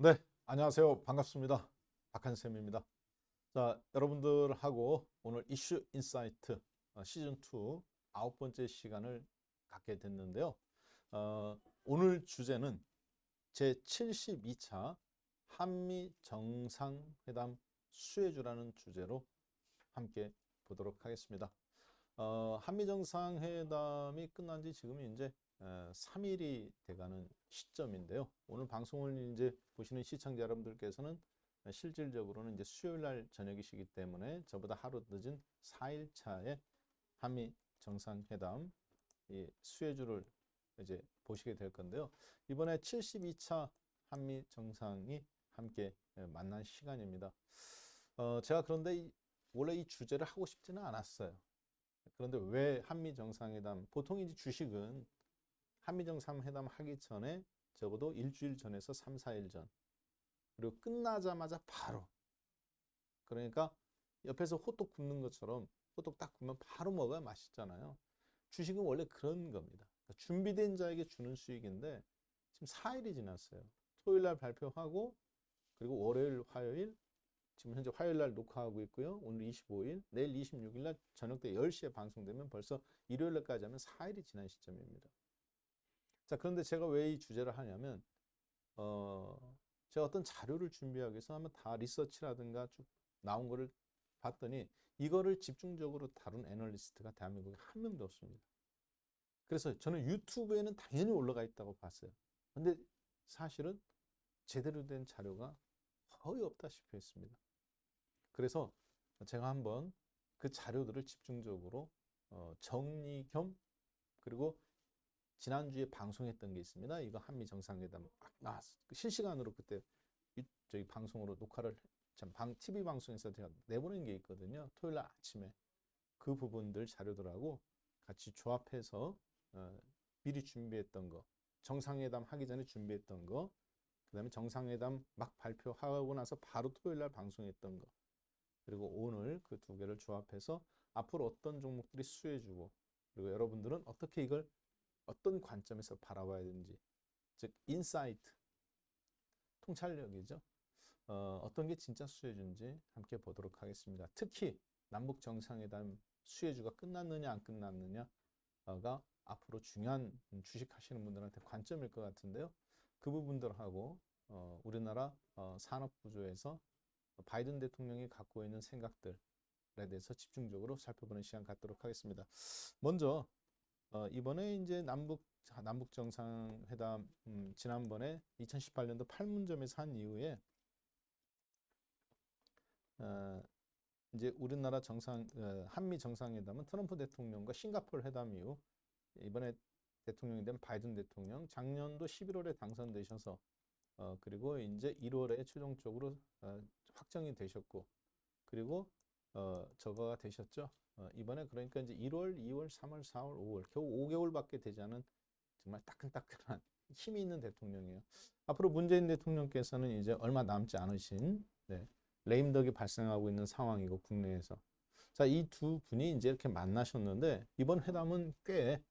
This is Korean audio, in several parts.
네, 안녕하세요. 반갑습니다. 박한쌤입니다. 자, 여러분들하고 오늘 이슈 인사이트 시즌2 9번째 시간을 갖게 됐는데요. 오늘 주제는 제72차 한미 정상회담 수혜주라는 주제로 함께 보도록 하겠습니다. 한미 정상회담이 끝난 지 지금 이제 3일이 돼가는 시점인데요. 오늘 방송을 이제 보시는 시청자 여러분들께서는 실질적으로는 이제 수요일 날 저녁이시기 때문에 저보다 하루 늦은 4일 차에 한미 정상회담 수혜주를 이제 보시게 될 건데요. 이번에 72차 한미 정상이 함께 만난 시간입니다. 제가 그런데 원래 이 주제를 하고 싶지는 않았어요. 그런데 왜 한미 정상회담? 보통 이제 주식은 한미 정상회담 하기 전에 적어도 일주일 전에서 3, 4일 전, 그리고 끝나자마자 바로, 그러니까 옆에서 호떡 굽는 것처럼 호떡 딱 굽면 바로 먹어야 맛있잖아요. 주식은 원래 그런 겁니다. 그러니까 준비된 자에게 주는 수익인데 지금 4일이 지났어요. 토요일 날 발표하고, 그리고 월요일, 화요일, 지금 현재 화요일 날 녹화하고 있고요. 오늘 25일, 내일 26일 날 저녁 때 10시에 방송되면 벌써 일요일 날까지 하면 4일이 지난 시점입니다. 자, 그런데 제가 왜 이 주제를 하냐면 제가 어떤 자료를 준비하기 위해서 한번 다 리서치라든가 쭉 나온 거를 봤더니 이거를 집중적으로 다룬 애널리스트가 대한민국에 한 명도 없습니다. 그래서 저는 유튜브에는 당연히 올라가 있다고 봤어요. 근데 사실은 제대로 된 자료가 거의 없다시피 했습니다. 그래서 제가 한번 그 자료들을 집중적으로 정리 겸, 그리고 지난주에 방송했던 게 있습니다. 이거 한미 정상회담 막 나왔어. 실시간으로 그때 저희 방송으로 녹화를 TV 방송에서 제가 내보낸 게 있거든요. 토요일 날 아침에 그 부분들 자료들하고 같이 조합해서 미리 준비했던 거, 정상회담 하기 전에 준비했던 거, 그다음에 정상회담 막 발표하고 나서 바로 토요일 날 방송했던 거, 그리고 오늘 그 두 개를 조합해서 앞으로 어떤 종목들이 수혜주고, 그리고 여러분들은 어떻게 이걸 어떤 관점에서 바라봐야 되는지, 즉 인사이트, 통찰력이죠. 어떤 게 진짜 수혜주인지 함께 보도록 하겠습니다. 특히 남북 정상회담 수혜주가 끝났느냐 안 끝났느냐가 앞으로 중요한 주식 하시는 분들한테 관점일 것 같은데요. 그 부분들하고 우리나라 산업 구조에서 바이든 대통령이 갖고 있는 생각들에 대해서 집중적으로 살펴보는 시간 갖도록 하겠습니다. 먼저 이번에 이제 남북 정상회담 지난번에 2018년도 판문점에서 한 이후에 이제 우리나라 한미 정상회담은 트럼프 대통령과 싱가포르 회담 이후 이번에 대통령이 된 바이든 대통령 작년도 11월에 당선되셔서 그리고 이제 1월에 최종적으로 확정이 되셨고, 그리고 저거가 되셨죠. 이번에 그러니까 이제 1월, 2월, 3월, 4월, 5월 겨우 5개월밖에 되지 않은 정말 따끈따끈한 힘이 있는 대통령이에요. 앞으로 문재인 대통령께서는 이제 얼마 남지 않으신 레임덕이 발생하고 있는 상황이고 국내에서 자, 이 두 분이 이제 이렇게 만나셨는데 이번 회담은 꽤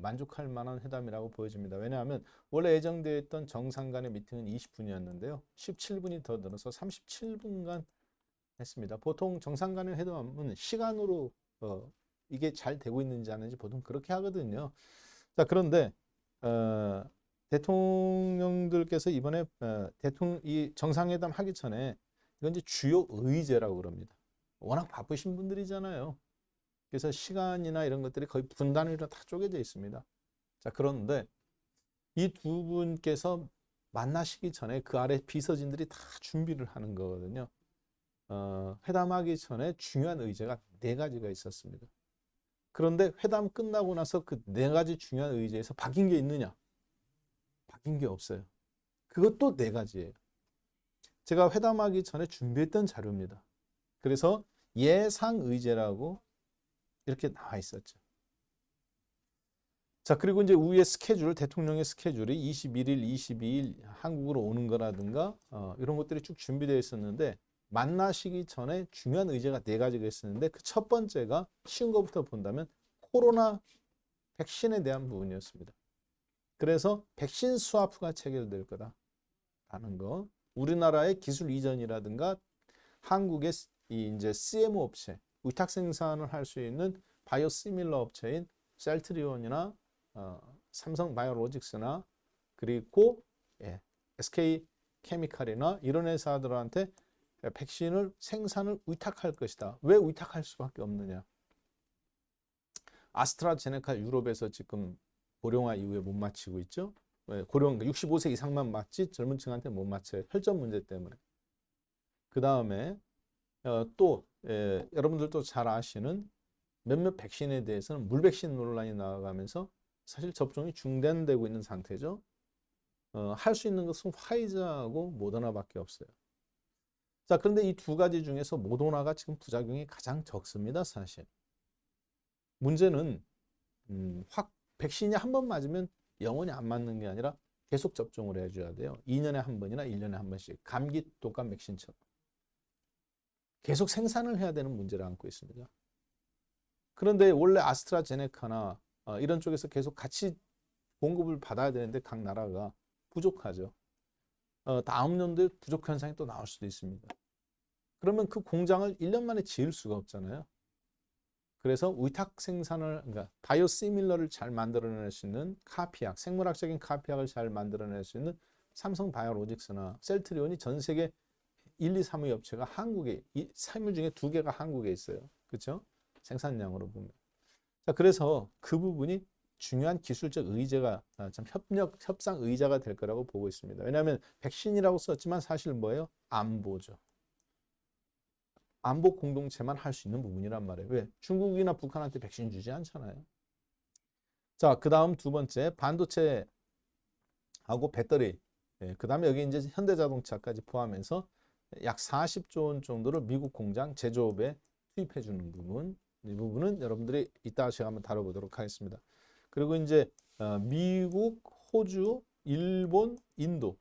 만족할 만한 회담이라고 보여집니다. 왜냐하면 원래 예정되어 있던 정상 간의 미팅은 20분이었는데요. 17분이 더 늘어서 37분간 했습니다. 보통 정상 간의 회담은 시간으로 이게 잘 되고 있는지 아닌지 보통 그렇게 하거든요. 자, 그런데 대통령들께서 이번에 이 정상회담 하기 전에 이건 이제 주요 의제라고 그럽니다. 워낙 바쁘신 분들이잖아요. 그래서 시간이나 이런 것들이 거의 분단위로 다 쪼개져 있습니다. 자, 그런데 이 두 분께서 만나시기 전에 그 아래 비서진들이 다 준비를 하는 거거든요. 회담하기 전에 중요한 의제가 4가지가 있었습니다. 그런데 회담 끝나고 나서 그 4가지 중요한 의제에서 바뀐 게 있느냐? 바뀐 게 없어요. 그것도 4가지예요. 제가 회담하기 전에 준비했던 자료입니다. 그래서 예상 의제라고 이렇게 나와 있었죠. 자, 그리고 이제 위에 스케줄, 대통령의 스케줄이 21일, 22일 한국으로 오는 거라든가 이런 것들이 쭉 준비되어 있었는데 만나시기 전에 중요한 의제가 4가지가 있었는데 그 첫 번째가 쉬운 것부터 본다면 코로나 백신에 대한 부분이었습니다. 그래서 백신 스와프가 체결될 거다라는 거. 우리나라의 기술 이전이라든가 한국의 이 이제 CMO 업체, 위탁 생산을 할 수 있는 바이오 시밀러 업체인 셀트리온이나 삼성 바이오로직스나 그리고 SK 케미칼이나 이런 회사들한테 백신을 생산을 위탁할 것이다. 왜 위탁할 수밖에 없느냐? 아스트라제네카 유럽에서 지금 고령화 이후에 못 맞히고 있죠. 고령 65세 이상만 맞지 젊은 층한테 못 맞춰요. 혈전 문제 때문에. 그 다음에 또 여러분들도 잘 아시는 몇몇 백신에 대해서는 물백신 논란이 나아가면서 사실 접종이 중단되고 있는 상태죠. 할 수 있는 것은 화이자하고 모더나밖에 없어요. 자, 그런데 이 두 가지 중에서 모더나가 지금 부작용이 가장 적습니다, 사실. 문제는 백신이 한 번 맞으면 영원히 안 맞는 게 아니라 계속 접종을 해줘야 돼요. 2년에 한 번이나 1년에 한 번씩. 감기 독감 백신처럼. 계속 생산을 해야 되는 문제를 안고 있습니다. 그런데 원래 아스트라제네카나 이런 쪽에서 계속 같이 공급을 받아야 되는데 각 나라가 부족하죠. 다음 연도에 부족 현상이 또 나올 수도 있습니다. 그러면 그 공장을 1년 만에 지을 수가 없잖아요. 그래서 위탁 생산을, 그러니까 바이오시밀러를 잘 만들어낼 수 있는 카피약, 생물학적인 카피약을 잘 만들어낼 수 있는 삼성 바이오로직스나 셀트리온이 전 세계 1, 2, 3위 업체가 한국에, 이 3위 중에 2개가 한국에 있어요. 그렇죠? 생산량으로 보면. 자, 그래서 그 부분이 중요한 기술적 의제가, 참 협상 의자가 될 거라고 보고 있습니다. 왜냐하면 백신이라고 썼지만 사실 뭐예요? 안보죠. 안보 공동체만 할 수 있는 부분이란 말이에요. 왜? 중국이나 북한한테 백신 주지 않잖아요. 자, 그 다음 두 번째, 반도체하고 배터리. 그 다음에 여기 이제 현대자동차까지 포함해서 약 40조 원 정도를 미국 공장 제조업에 투입해 주는 부분. 이 부분은 여러분들이 이따 제가 한번 다뤄보도록 하겠습니다. 그리고 이제 미국, 호주, 일본, 인도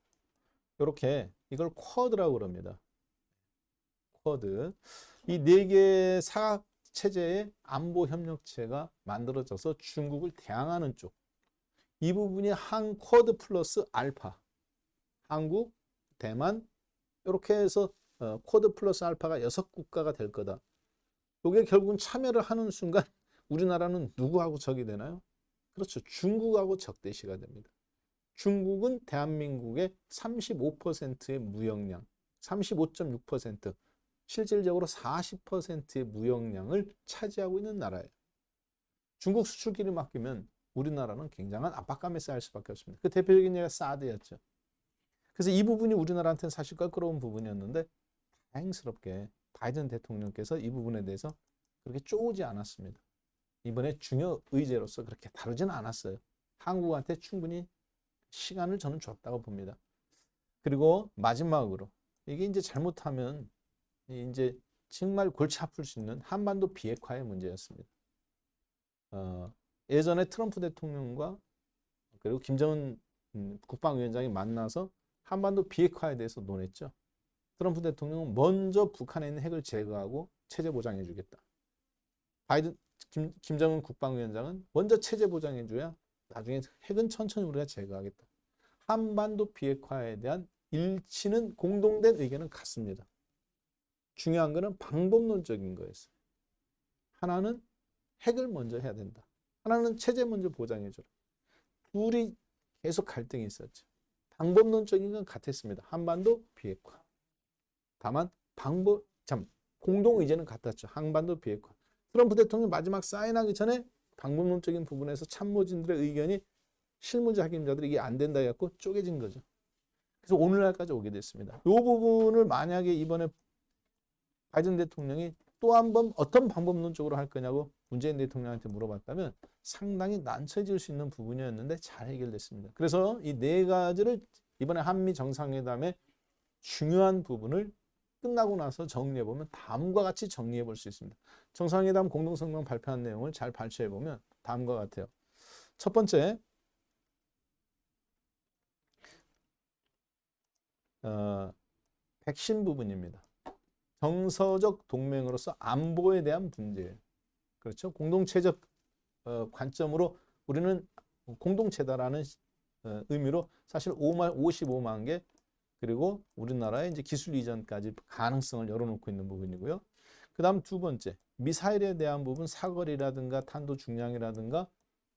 이렇게 이걸 쿼드라고 그럽니다. 쿼드. 이 네 개의 사각 체제의 안보 협력체가 만들어져서 중국을 대항하는 쪽. 이 부분이 한 쿼드 플러스 알파. 한국, 대만 이렇게 해서 쿼드 플러스 알파가 6국가가 될 거다. 이게 결국은 참여를 하는 순간 우리나라는 누구하고 적이 되나요? 그렇죠. 중국하고 적대시가 됩니다. 중국은 대한민국의 35%의 무역량, 35.6%, 실질적으로 40%의 무역량을 차지하고 있는 나라예요. 중국 수출길이 막히면 우리나라는 굉장한 압박감에 쌓일 수밖에 없습니다. 그 대표적인 예가 사드였죠. 그래서 이 부분이 우리나라한테는 사실 껄끄러운 부분이었는데 다행스럽게 바이든 대통령께서 이 부분에 대해서 그렇게 쪼우지 않았습니다. 이번에 중요 의제로서 그렇게 다루지는 않았어요. 한국한테 충분히 시간을 저는 줬다고 봅니다. 그리고 마지막으로 이게 이제 잘못하면 이제 정말 골치 아플 수 있는 한반도 비핵화의 문제였습니다. 예전에 트럼프 대통령과 그리고 김정은 국방위원장이 만나서 한반도 비핵화에 대해서 논했죠. 트럼프 대통령은 먼저 북한에 있는 핵을 제거하고 체제 보장해 주겠다. 바이든 김정은 국방위원장은 먼저 체제 보장해 줘야 나중에 핵은 천천히 우리가 제거하겠다. 한반도 비핵화에 대한 일치는 공동된 의견은 같습니다. 중요한 거는 방법론적인 거였어요. 하나는 핵을 먼저 해야 된다. 하나는 체제 먼저 보장해 줘라. 둘이 계속 갈등이 있었죠. 방법론적인 건 같았습니다. 한반도 비핵화. 다만 공동 의제는 같았죠. 한반도 비핵화. 트럼프 대통령이 마지막 사인하기 전에 방법론적인 부분에서 참모진들의 의견이 실무자 책임자들이 이게 안 된다 해갖고 쪼개진 거죠. 그래서 오늘날까지 오게 됐습니다. 이 부분을 만약에 이번에 바이든 대통령이 또 한 번 어떤 방법론적으로 할 거냐고 문재인 대통령한테 물어봤다면 상당히 난처해질 수 있는 부분이었는데 잘 해결됐습니다. 그래서 이 네 가지를 이번에 한미 정상회담의 중요한 부분을 끝나고 나서 정리해보면 다음과 같이 정리해볼 수 있습니다. 정상회담 공동성명 발표한 내용을 잘 발췌해보면 다음과 같아요. 첫 번째, 백신 부분입니다. 정서적 동맹으로서 안보에 대한 문제예요. 그렇죠? 공동체적 관점으로 우리는 공동체다라는 의미로 사실 55만 개 그리고 우리나라의 이제 기술 이전까지 가능성을 열어놓고 있는 부분이고요. 그다음 두 번째, 미사일에 대한 부분, 사거리라든가 탄도 중량이라든가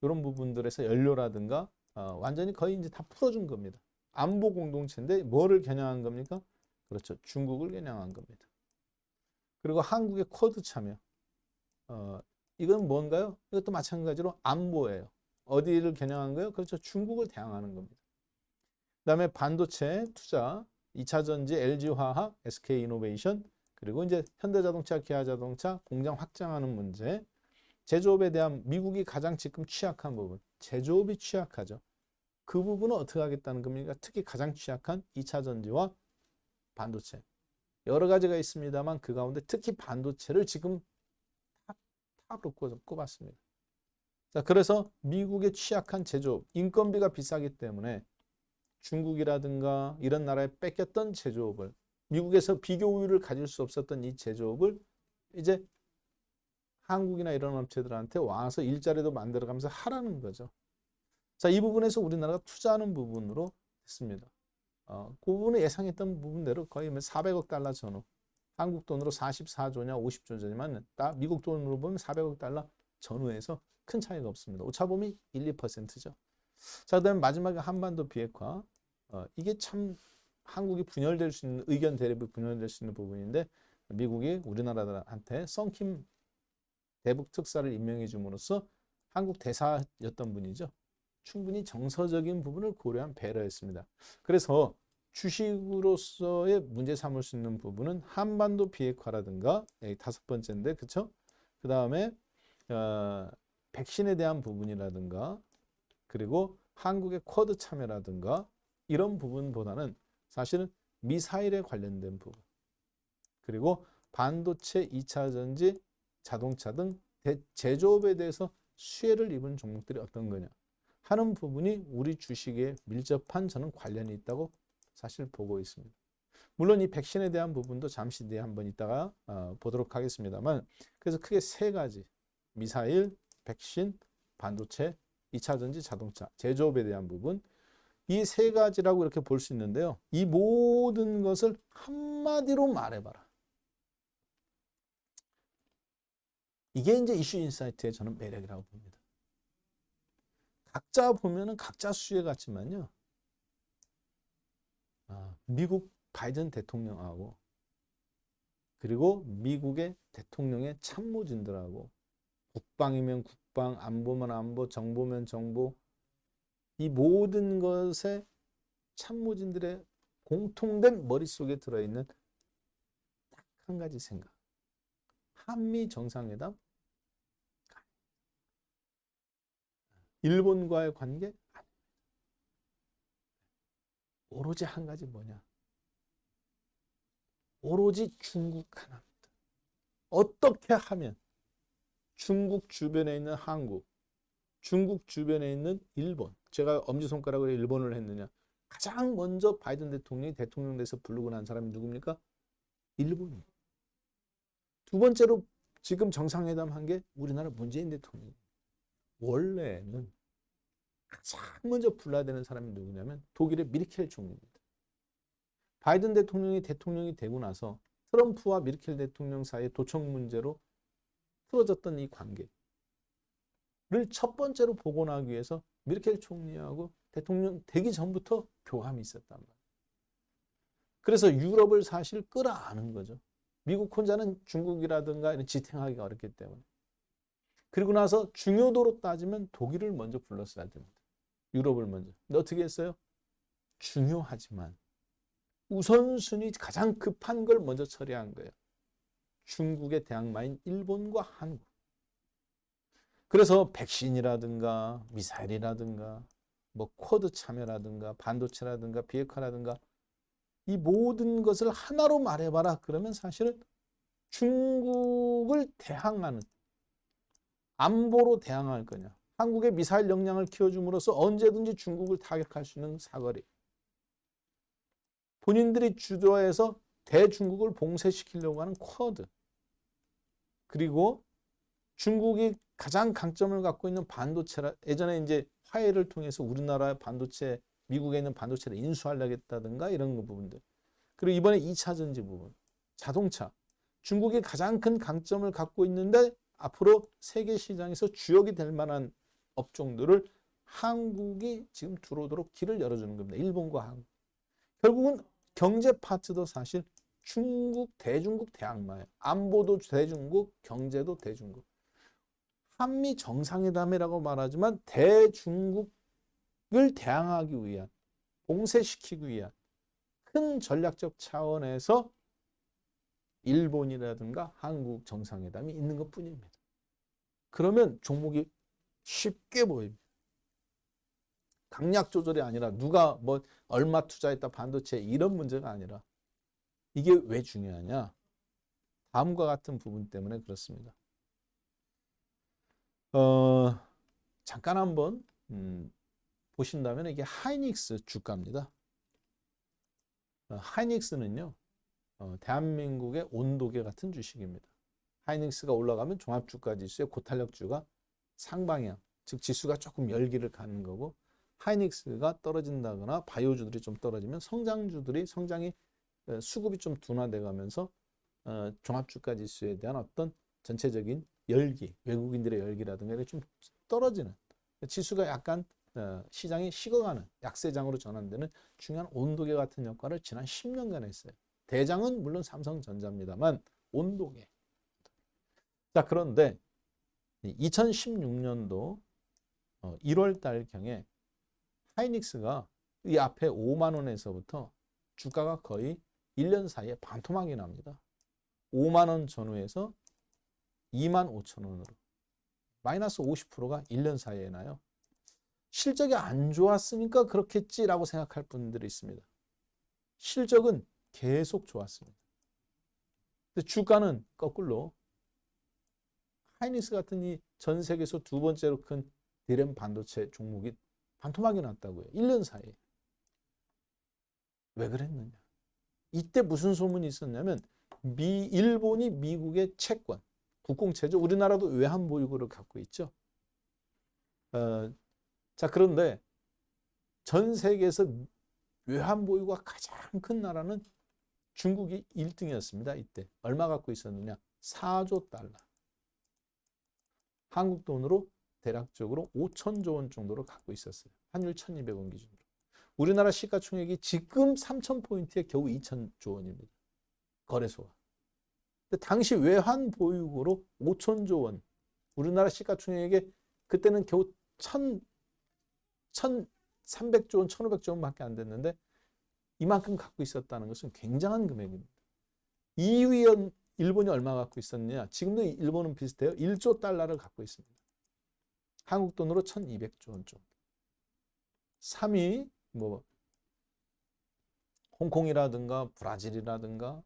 이런 부분들에서 연료라든가 완전히 거의 이제 다 풀어준 겁니다. 안보 공동체인데 뭐를 겨냥한 겁니까? 그렇죠. 중국을 겨냥한 겁니다. 그리고 한국의 쿼드 참여. 이건 뭔가요? 이것도 마찬가지로 안보예요. 어디를 겨냥한 거예요? 그렇죠. 중국을 대항하는 겁니다. 그다음에 반도체 투자, 2차 전지, LG화학, SK이노베이션, 그리고 이제 현대자동차, 기아자동차 공장 확장하는 문제, 제조업에 대한 미국이 가장 지금 취약한 부분, 제조업이 취약하죠. 그 부분은 어떻게 하겠다는 겁니까? 특히 가장 취약한 2차 전지와 반도체. 여러 가지가 있습니다만 그 가운데 특히 반도체를 지금 탑으로 꼽았습니다. 자, 그래서 미국의 취약한 제조업, 인건비가 비싸기 때문에 중국이라든가 이런 나라에 뺏겼던 제조업을, 미국에서 비교 우위를 가질 수 없었던 이 제조업을 이제 한국이나 이런 업체들한테 와서 일자리도 만들어가면서 하라는 거죠. 자, 이 부분에서 우리나라가 투자하는 부분으로 했습니다. 그 부분은 예상했던 부분대로 거의 400억 달러 전후, 한국 돈으로 44조냐 50조냐만 미국 돈으로 보면 400억 달러 전후에서 큰 차이가 없습니다. 오차범위 1, 2%죠. 자, 그다음에 마지막에 한반도 비핵화. 이게 참 한국이 분열될 수 있는, 의견 대립이 분열될 수 있는 부분인데 미국이 우리나라한테 썬킴 대북 특사를 임명해 줌으로써 한국 대사였던 분이죠. 충분히 정서적인 부분을 고려한 배려였습니다. 그래서 주식으로서의 문제 삼을 수 있는 부분은 한반도 비핵화라든가 다섯 번째인데, 그렇죠? 그 다음에 백신에 대한 부분이라든가 그리고 한국의 쿼드 참여라든가 이런 부분보다는 사실은 미사일에 관련된 부분, 그리고 반도체, 2차 전지, 자동차 등 제조업에 대해서 수혜를 입은 종목들이 어떤 거냐 하는 부분이 우리 주식에 밀접한 저는 관련이 있다고 사실 보고 있습니다. 물론 이 백신에 대한 부분도 잠시 뒤에 한번 이따가 보도록 하겠습니다만, 그래서 크게 세 가지, 미사일, 백신, 반도체, 2차 전지, 자동차, 제조업에 대한 부분, 이 세 가지라고 이렇게 볼 수 있는데요. 이 모든 것을 한마디로 말해봐라. 이게 이제 이슈 인사이트의 저는 매력이라고 봅니다. 각자 보면은 각자 수혜 같지만요. 미국 바이든 대통령하고 그리고 미국의 대통령의 참모진들하고 국방이면 국방, 안보면 안보, 정보면 정보, 이 모든 것에 참모진들의 공통된 머릿속에 들어있는 딱 한 가지 생각. 한미 정상회담, 일본과의 관계, 오로지 한 가지 뭐냐? 오로지 중국 하나입니다. 어떻게 하면 중국 주변에 있는 한국, 중국 주변에 있는 일본, 제가 엄지손가락으로 일본을 했느냐? 가장 먼저 바이든 대통령이 대통령 돼서 부르고 난 사람이 누굽니까? 일본이에요. 두 번째로 지금 정상회담 한 게 우리나라 문재인 대통령이에요. 원래는 가장 먼저 불러야 되는 사람이 누구냐면 독일의 미르켈 총리입니다. 바이든 대통령이 되고 나서 트럼프와 미르켈 대통령 사이의 도청 문제로 틀어졌던 이 관계를 첫 번째로 복원하기 위해서 미르켈 총리하고 대통령 되기 전부터 교감이 있었단 말이에요. 그래서 유럽을 사실 끌어안은 거죠. 미국 혼자는 중국이라든가 이런 지탱하기가 어렵기 때문에. 그리고 나서 중요도로 따지면 독일을 먼저 불렀어야 됩니다. 유럽을 먼저. 근데 어떻게 했어요? 중요하지만 우선순위 가장 급한 걸 먼저 처리한 거예요. 중국의 대항마인 일본과 한국. 그래서 백신이라든가 미사일이라든가 뭐 쿼드 참여라든가 반도체라든가 비핵화라든가 이 모든 것을 하나로 말해봐라. 그러면 사실은 중국을 대항하는, 안보로 대항할 거냐, 한국의 미사일 역량을 키워줌으로써 언제든지 중국을 타격할 수 있는 사거리, 본인들이 주도해서 대중국을 봉쇄시키려고 하는 쿼드, 그리고 중국이 가장 강점을 갖고 있는 반도체라, 예전에 이제 화해를 통해서 우리나라의 반도체 미국에 있는 반도체를 인수하려겠다든가 이런 부분들. 그리고 이번에 2차 전지 부분, 자동차. 중국이 가장 큰 강점을 갖고 있는데 앞으로 세계 시장에서 주역이 될 만한 업종들을 한국이 지금 들어오도록 길을 열어주는 겁니다. 일본과 한국. 결국은 경제 파트도 사실 중국, 대중국 대항마예요. 안보도 대중국, 경제도 대중국. 한미 정상회담이라고 말하지만 대중국을 대항하기 위한, 봉쇄시키기 위한 큰 전략적 차원에서 일본이라든가 한국 정상회담이 있는 것뿐입니다. 그러면 종목이 쉽게 보입니다. 강약 조절이 아니라 누가 뭐 얼마 투자했다 반도체 이런 문제가 아니라 이게 왜 중요하냐? 다음과 같은 부분 때문에 그렇습니다. 잠깐 한번 보신다면 이게 하이닉스 주가입니다. 하이닉스는요, 대한민국의 온도계 같은 주식입니다. 하이닉스가 올라가면 종합주가지수의 고탄력주가 상방향, 즉 지수가 조금 열기를 갖는 거고, 하이닉스가 떨어진다거나 바이오주들이 좀 떨어지면 성장주들이 성장이 수급이 좀 둔화돼 가면서 종합주가지수에 대한 어떤 전체적인 열기, 외국인들의 열기라든가 이게 좀 떨어지는, 지수가 약간 시장이 식어가는 약세장으로 전환되는 중요한 온도계 같은 역할을 지난 10년간 했어요. 대장은 물론 삼성전자입니다만 온도계. 자, 그런데 2016년도 1월 달경에 하이닉스가 이 앞에 5만 원에서부터 주가가 거의 1년 사이에 반토막이 납니다. 5만 원 전후에서 2만 5천 원으로 마이너스 50%가 1년 사이에 나요. 실적이 안 좋았으니까 그렇겠지라고 생각할 분들이 있습니다. 실적은 계속 좋았습니다. 근데 주가는 거꾸로 하이닉스 같은 이 전 세계에서 두 번째로 큰 디램 반도체 종목이 반토막이 났다고요. 1년 사이에. 왜 그랬느냐? 이때 무슨 소문이 있었냐면 일본이 미국의 채권, 국공채죠. 우리나라도 외환보유고를 갖고 있죠. 자, 그런데 전 세계에서 외환보유고가 가장 큰 나라는 중국이 1등이었습니다. 이때. 얼마 갖고 있었느냐? 4조 달러. 한국 돈으로 대략적으로 5천조 원 정도를 갖고 있었어요. 환율 1200원 기준으로. 우리나라 시가총액이 지금 3000포인트에 겨우 2000조 원입니다. 거래소가. 근데 당시 외환보유고로 5천조 원. 우리나라 시가총액에 그때는 겨우 1300조 원, 1500조 원밖에 안 됐는데 이만큼 갖고 있었다는 것은 굉장한 금액입니다. 2위 일본이 얼마 갖고 있었느냐? 지금도 일본은 비슷해요. 1조 달러를 갖고 있습니다. 한국 돈으로 1200조 원 정도. 3위 뭐 홍콩이라든가 브라질이라든가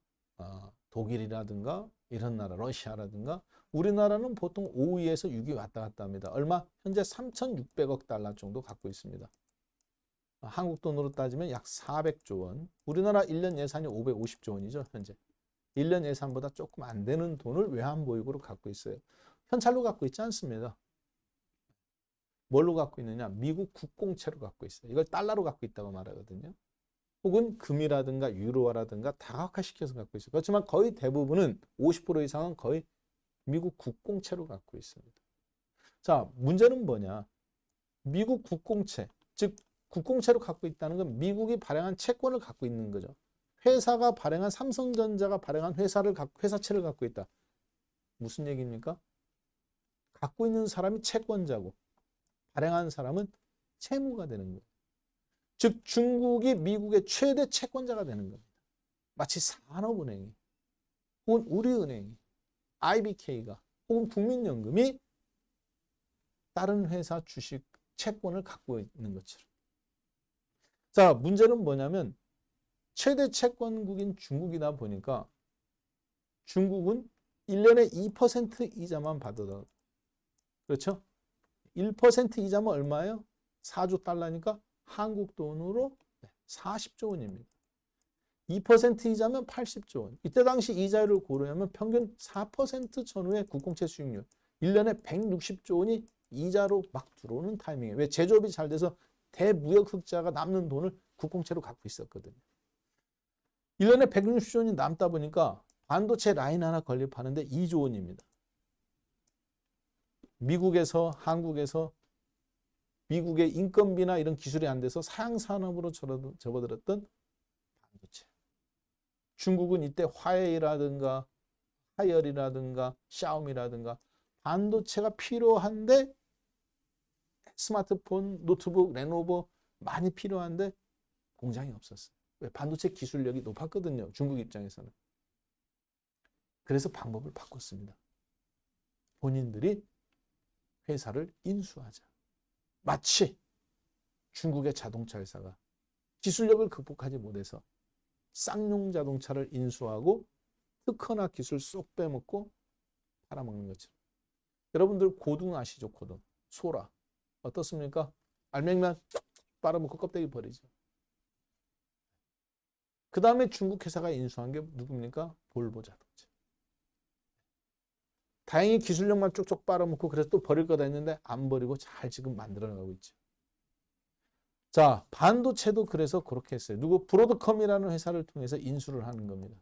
독일이라든가 이런 나라, 러시아라든가. 우리나라는 보통 5위에서 6위 왔다 갔다 합니다. 얼마? 현재 3,600억 달러 정도 갖고 있습니다. 한국 돈으로 따지면 약 400조 원. 우리나라 1년 예산이 550조 원이죠, 현재. 1년 예산보다 조금 안 되는 돈을 외환보유고로 갖고 있어요. 현찰로 갖고 있지 않습니다. 뭘로 갖고 있느냐? 미국 국공채로 갖고 있어요. 이걸 달러로 갖고 있다고 말하거든요. 혹은 금이라든가 유로화라든가 다각화시켜서 갖고 있어요. 그렇지만 거의 대부분은 50% 이상은 거의 미국 국공채로 갖고 있습니다. 자, 문제는 뭐냐? 미국 국공채, 즉 국공채로 갖고 있다는 건 미국이 발행한 채권을 갖고 있는 거죠. 회사가 발행한 삼성전자가 발행한 회사채를 갖고 있다. 무슨 얘기입니까? 갖고 있는 사람이 채권자고 발행한 사람은 채무가 되는 거예요. 즉 중국이 미국의 최대 채권자가 되는 겁니다. 마치 산업은행이 혹은 우리은행이 IBK가 혹은 국민연금이 다른 회사 주식 채권을 갖고 있는 것처럼. 자, 문제는 뭐냐면 최대 채권국인 중국이다 보니까 중국은 1년에 2% 이자만 받아도 그렇죠? 1% 이자면 얼마예요? 4조 달러니까 한국 돈으로 40조 원입니다. 2% 이자면 80조 원. 이때 당시 이자율을 고려하면 평균 4% 전후의 국공채 수익률. 1년에 160조 원이 이자로 막 들어오는 타이밍이에요. 왜? 제조업이 잘 돼서 대무역 흑자가 남는 돈을 국공채로 갖고 있었거든요. 1년에 160조 원이 남다 보니까 반도체 라인 하나 건립하는데 2조 원입니다. 미국에서 한국에서 미국의 인건비나 이런 기술이 안 돼서 사양산업으로 접어들었던 반도체. 중국은 이때 화웨이라든가 하이얼이라든가 샤오미라든가 반도체가 필요한데 스마트폰, 노트북, 레노버 많이 필요한데 공장이 없었어요. 왜? 반도체 기술력이 높았거든요. 중국 입장에서는. 그래서 방법을 바꿨습니다. 본인들이 회사를 인수하자. 마치 중국의 자동차 회사가 기술력을 극복하지 못해서 쌍용 자동차를 인수하고 특허나 기술 쏙 빼먹고 팔아먹는 것처럼. 여러분들 고등 아시죠? 고등. 소라. 어떻습니까? 알맹이만 빨아먹고 껍데기 버리죠. 그 다음에 중국 회사가 인수한 게 누굽니까? 볼보 자동차. 다행히 기술력만 쪽쪽 빨아먹고 그래서 또 버릴 거다 했는데 안 버리고 잘 지금 만들어나가고 있죠. 자, 반도체도 그래서 그렇게 했어요. 누구? 브로드컴이라는 회사를 통해서 인수를 하는 겁니다.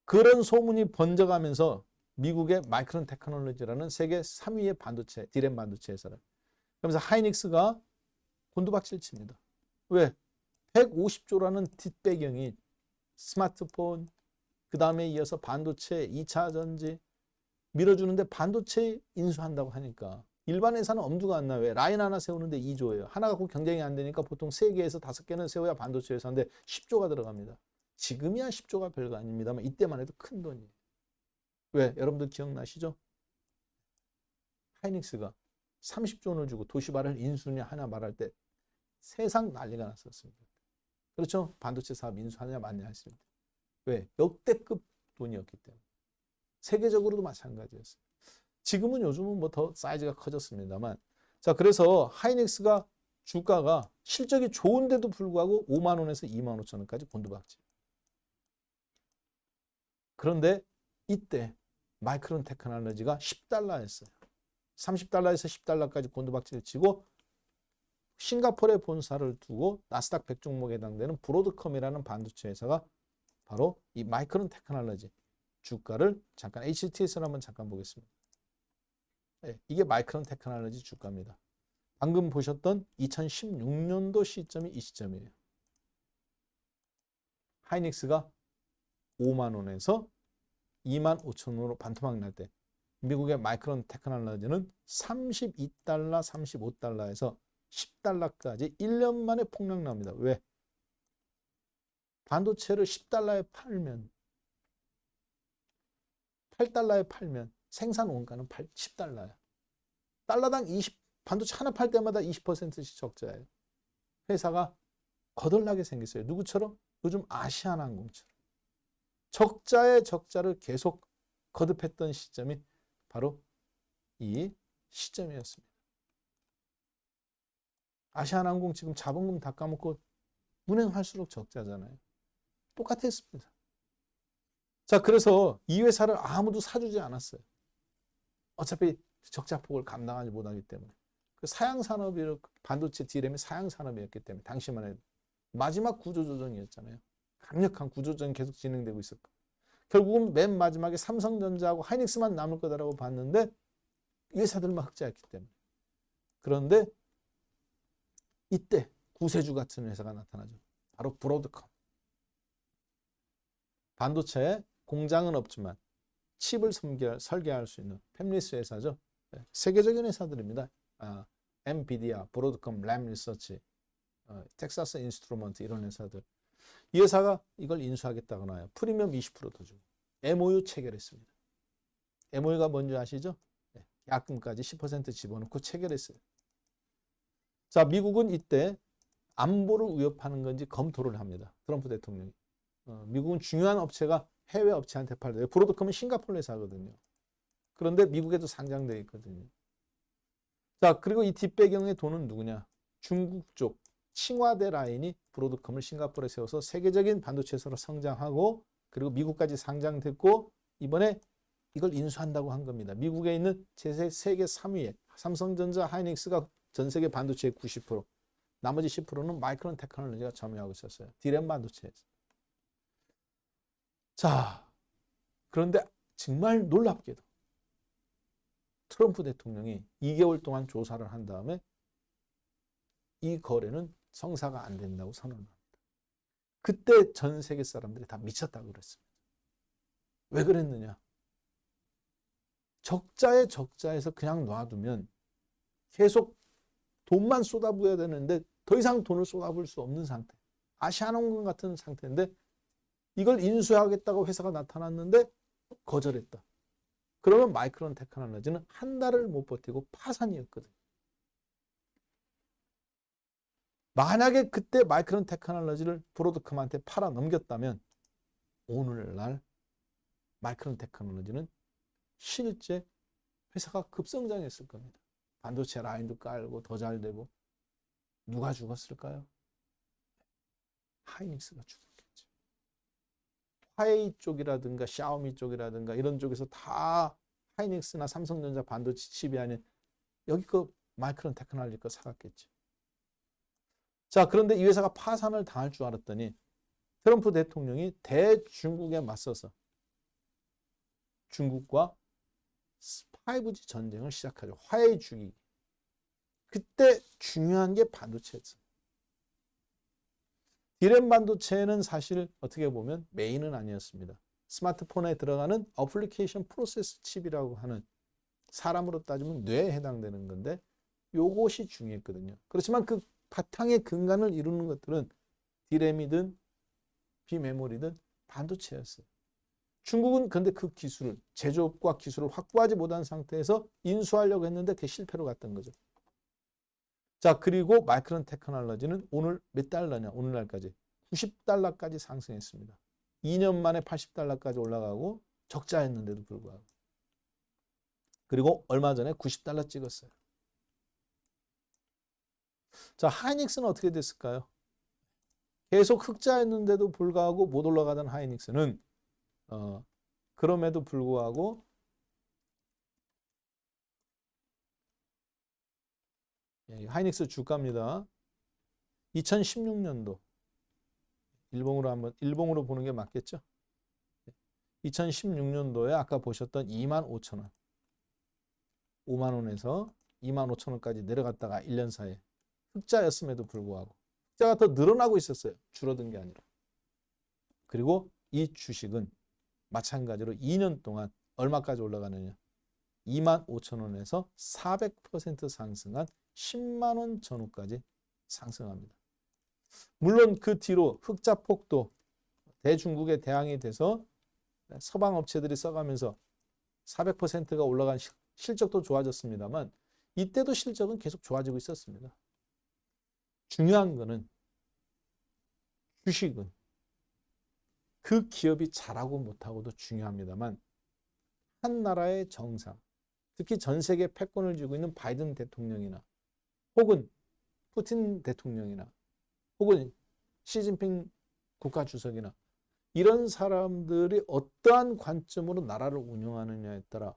그런 소문이 번져가면서 미국의 마이크론 테크놀로지라는 세계 3위의 반도체, 디램 반도체 회사를. 그러면서 하이닉스가 곤두박질 칩니다. 왜? 150조라는 뒷배경이 스마트폰, 그 다음에 이어서 반도체, 2차 전지 밀어주는데 반도체 인수한다고 하니까 일반 회사는 엄두가 안 나요. 왜? 라인 하나 세우는데 2조예요. 하나 갖고 경쟁이 안 되니까 보통 3개에서 5개는 세워야 반도체 회사인데 10조가 들어갑니다. 지금이야 10조가 별거 아닙니다만 이때만 해도 큰 돈이에요. 왜? 여러분들 기억나시죠? 하이닉스가 30조 원을 주고 도시바를 인수냐 하냐 말할 때 세상 난리가 났었습니다. 그렇죠? 반도체 사업 인수하냐 마냐 했습니다. 왜? 역대급 돈이었기 때문에. 세계적으로도 마찬가지였어요. 지금은 요즘은 뭐 더 사이즈가 커졌습니다만. 자, 그래서 하이닉스가 주가가 실적이 좋은데도 불구하고 5만 원에서 2만 5천 원까지 곤두박질. 그런데 이때 마이크론 테크놀로지가 10달러였어요. 30달러에서 10달러까지 곤두박질 치고 싱가포르에 본사를 두고 나스닥 100종목에 해당되는 브로드컴이라는 반도체 회사가 바로 이 마이크론 테크놀로지 주가를 잠깐 HTS를 한번 잠깐 보겠습니다. 네, 이게 마이크론 테크놀로지 주가입니다. 방금 보셨던 2016년도 시점이 이 시점이에요. 하이닉스가 5만 원에서 2만 5천 원으로 반토막 날 때 미국의 마이크론 테크놀로지는 32달러, 35달러에서 10달러까지 1년 만에 폭락 납니다. 왜? 반도체를 10달러에 팔면 8달러에 팔면 생산 원가는 10달러야. 달러당 20, 반도체 하나 팔 때마다 20%씩 적자예요. 회사가 거덜나게 생겼어요. 누구처럼? 요즘 아시아나항공처럼. 적자의 적자를 계속 거듭했던 시점이 바로 이 시점이었습니다. 아시아나항공 지금 자본금 다 까먹고 운행할수록 적자잖아요. 똑같았습니다. 자, 그래서 이 회사를 아무도 사주지 않았어요. 어차피 적자폭을 감당하지 못하기 때문에. 그 사양산업이 반도체 D램이 사양산업이었기 때문에 당시만 해도 마지막 구조조정이었잖아요. 강력한 구조조정이 계속 진행되고 있었고 결국은 맨 마지막에 삼성전자하고 하이닉스만 남을 거다라고 봤는데 이 회사들만 흑자였기 때문에. 그런데 이때 구세주 같은 회사가 나타나죠. 바로 브로드컴. 반도체에 공장은 없지만 칩을 설계할 수 있는 팹리스 회사죠. 세계적인 회사들입니다. 엔비디아, 브로드컴, 램 리서치, 텍사스 인스트루먼트 이런 회사들. 이 회사가 이걸 인수하겠다고 나요. 프리미엄 20%더 주고 MOU 체결했습니다. MOU가 뭔지 아시죠? 계약금까지 10% 집어넣고 체결했어요. 자, 미국은 이때 안보를 위협하는 건지 검토를 합니다. 트럼프 대통령이. 미국은 중요한 업체가 해외 업체한테 팔려요. 브로드컴은 싱가포르 회사거든요. 그런데 미국에도 상장되어 있거든요. 자, 그리고 이 뒷배경의 돈은 누구냐? 중국 쪽 칭화대 라인이 브로드컴을 싱가포르에 세워서 세계적인 반도체 회사로 성장하고 그리고 미국까지 상장됐고 이번에 이걸 인수한다고 한 겁니다. 미국에 있는 세계 3위의 삼성전자, 하이닉스가 전 세계 반도체의 90%, 나머지 10%는 마이크론 테크놀로지가 점유하고 있었어요. 디램 반도체에서. 자, 그런데 정말 놀랍게도 트럼프 대통령이 2개월 동안 조사를 한 다음에 이 거래는 성사가 안 된다고 선언합니다. 그때 전 세계 사람들이 다 미쳤다고 그랬습니다. 왜 그랬느냐? 적자에 적자에서 그냥 놔두면 계속 돈만 쏟아부어야 되는데 더 이상 돈을 쏟아부을 수 없는 상태. 아시아나온건 같은 상태인데 이걸 인수하겠다고 회사가 나타났는데 거절했다. 그러면 마이크론 테크놀로지는 한 달을 못 버티고 파산이었거든요. 만약에 그때 마이크론 테크놀로지를 브로드컴한테 팔아 넘겼다면 오늘날 마이크론 테크놀로지는 실제 회사가 급성장했을 겁니다. 반도체 라인도 깔고 더 잘 되고. 누가 죽었을까요? 하이닉스가 죽었겠죠. 화웨이 쪽이라든가 샤오미 쪽이라든가 이런 쪽에서 다 하이닉스나 삼성전자 반도체 칩이 아닌 여기 그 마이크론 테크놀로지 거 사갔겠죠. 자, 그런데 이 회사가 파산을 당할 줄 알았더니 트럼프 대통령이 대중국에 맞서서 중국과 5G 전쟁을 시작하죠. 화웨이 죽이기. 그때 중요한 게 반도체였어요. 디램 반도체는 사실 어떻게 보면 메인은 아니었습니다. 스마트폰에 들어가는 어플리케이션 프로세스 칩이라고 하는 사람으로 따지면 뇌에 해당되는 건데 요것이 중요했거든요. 그렇지만 그 바탕의 근간을 이루는 것들은 디램이든 비메모리든 반도체였어요. 중국은 근데 그 기술을 제조업과 기술을 확보하지 못한 상태에서 인수하려고 했는데 그게 실패로 갔던 거죠. 자, 그리고 마이크론 테크놀로지는 오늘 몇 달러냐? 오늘날까지 90달러까지 상승했습니다. 2년 만에 80달러까지 올라가고 적자였는데도 불구하고. 그리고 얼마 전에 90달러 찍었어요. 자, 하이닉스는 어떻게 됐을까요? 계속 흑자였는데도 불구하고 못 올라가던 하이닉스는 그럼에도 불구하고 하이닉스 주가입니다. 2016년도 일봉으로 보는 게 맞겠죠? 2016년도에 아까 보셨던 25,000원, 5만 원에서 25,000원까지 내려갔다가 1년 사이에 흑자였음에도 불구하고 흑자가 더 늘어나고 있었어요. 줄어든 게 아니라. 그리고 이 주식은 마찬가지로 2년 동안 얼마까지 올라가느냐? 25,000원에서 400% 상승한 10만 원 전후까지 상승합니다. 물론 그 뒤로 흑자 폭도 대중국에 대항이 돼서 서방 업체들이 써가면서 400%가 올라간 실적도 좋아졌습니다만 이때도 실적은 계속 좋아지고 있었습니다. 중요한 거는 주식은 그 기업이 잘하고 못하고도 중요합니다만 한 나라의 정상, 특히 전 세계 패권을 쥐고 있는 바이든 대통령이나 혹은 푸틴 대통령이나 혹은 시진핑 국가주석이나 이런 사람들이 어떠한 관점으로 나라를 운영하느냐에 따라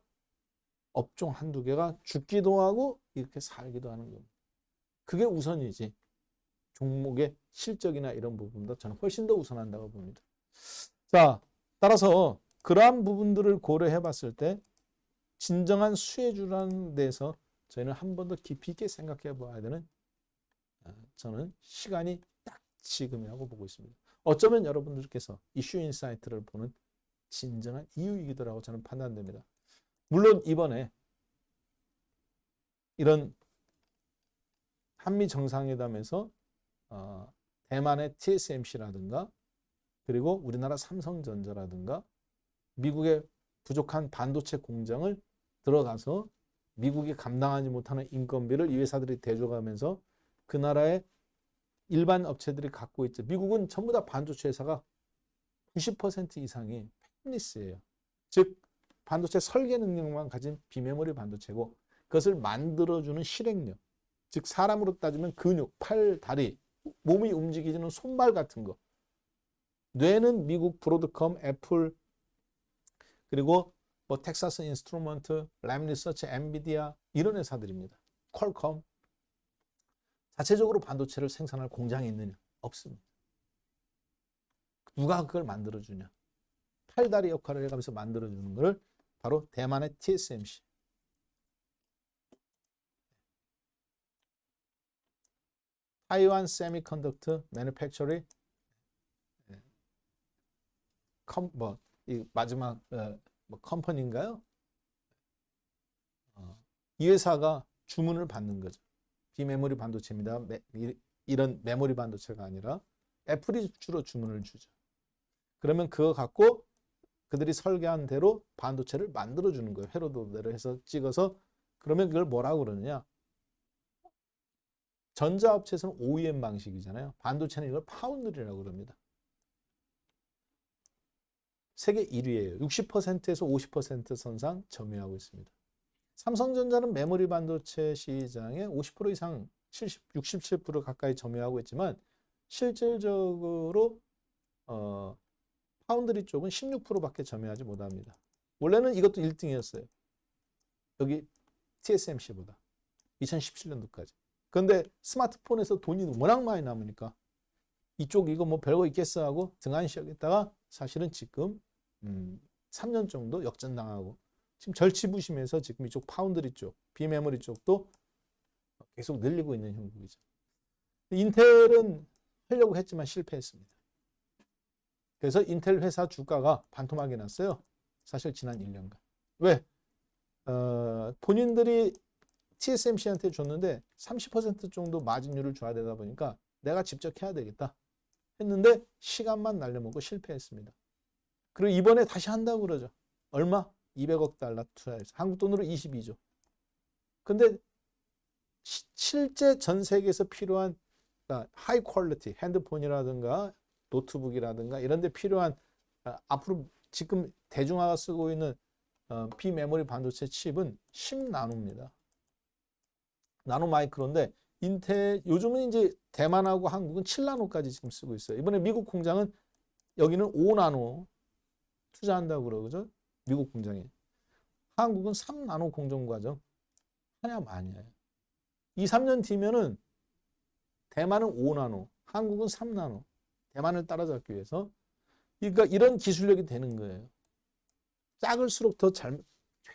업종 한두 개가 죽기도 하고 이렇게 살기도 하는 겁니다. 그게 우선이지 종목의 실적이나 이런 부분보다 저는 훨씬 더 우선한다고 봅니다. 자, 따라서 그러한 부분들을 고려해 봤을 때 진정한 수혜주라는 데서 저희는 한 번 더 깊이 있게 생각해 봐야 되는 저는 시간이 딱 지금이라고 보고 있습니다. 어쩌면 여러분들께서 이슈 인사이트를 보는 진정한 이유이기도라고 저는 판단됩니다. 물론 이번에 이런 한미 정상회담에서 대만의 TSMC라든가 그리고 우리나라 삼성전자라든가 미국의 부족한 반도체 공장을 들어가서 미국이 감당하지 못하는 인건비를 이 회사들이 대줘가면서 그 나라의 일반 업체들이 갖고 있죠. 미국은 전부 다 반도체 회사가 90% 이상이 팹리스예요. 즉 반도체 설계 능력만 가진 비메모리 반도체고 그것을 만들어주는 실행력, 즉 사람으로 따지면 근육, 팔, 다리, 몸이 움직이는 손발 같은 거. 뇌는 미국 브로드컴, 애플, 그리고 뭐 텍사스 인스트루먼트, 램 리서치, 엔비디아 이런 회사들입니다. 퀄컴. 자체적으로 반도체를 생산할 공장이 있느냐? 없습니다. 누가 그걸 만들어주냐? 팔다리 역할을 해가면서 만들어주는 걸 바로 대만의 TSMC. 타이완 세미컨덕터 매니팩처리 이 마지막 컴퍼니인가요? 이 회사가 주문을 받는 거죠. 비메모리 반도체입니다. 이런 메모리 반도체가 아니라 애플이 주로 주문을 주죠. 그러면 그거 갖고 그들이 설계한 대로 반도체를 만들어주는 거예요. 회로도대로 해서 찍어서. 그러면 그걸 뭐라고 그러느냐? 전자업체에서는 OEM 방식이잖아요. 반도체는 이걸 파운드리라고 그럽니다. 세계 1위예요. 60%에서 50% 선상 점유하고 있습니다. 삼성전자는 메모리 반도체 시장의 50% 이상 67% 가까이 점유하고 있지만 실질적으로 파운드리 쪽은 16%밖에 점유하지 못합니다. 원래는 이것도 1등이었어요. 여기 TSMC보다 2017년도까지. 그런데 스마트폰에서 돈이 워낙 많이 남으니까 이쪽 이거 뭐 별거 있겠어 하고 등한 쉬었다가 사실은 지금 3년 정도 역전당하고 지금 절치부심해서 지금 이쪽 파운드리 쪽, 비메모리 쪽도 계속 늘리고 있는 형국이죠. 인텔은 하려고 했지만 실패했습니다. 그래서 인텔 회사 주가가 반토막이 났어요. 사실 지난 1년간. 왜? 본인들이 TSMC한테 줬는데 30% 정도 마진율을 줘야 되다 보니까 내가 직접 해야 되겠다 했는데 시간만 날려먹고 실패했습니다. 그리고 이번에 다시 한다고 그러죠. 얼마? 200억 달러 투자해서 한국 돈으로 22조. 근데 실제 전 세계에서 필요한 하이 퀄리티 핸드폰이라든가 노트북이라든가 이런 데 필요한 앞으로 지금 대중화가 쓰고 있는 비메모리 반도체 칩은 10나노입니다. 나노 마이크로인데 인텔 요즘은 이제 대만하고 한국은 7나노까지 지금 쓰고 있어요. 이번에 미국 공장은 여기는 5나노 투자한다고 그러죠. 미국 공장에. 한국은 3나노 공정 과정 하냐 마냐예요. 2, 3년 뒤면은 대만은 5나노, 한국은 3나노. 대만을 따라잡기 위해서. 그러니까 이런 기술력이 되는 거예요. 작을수록 더 잘,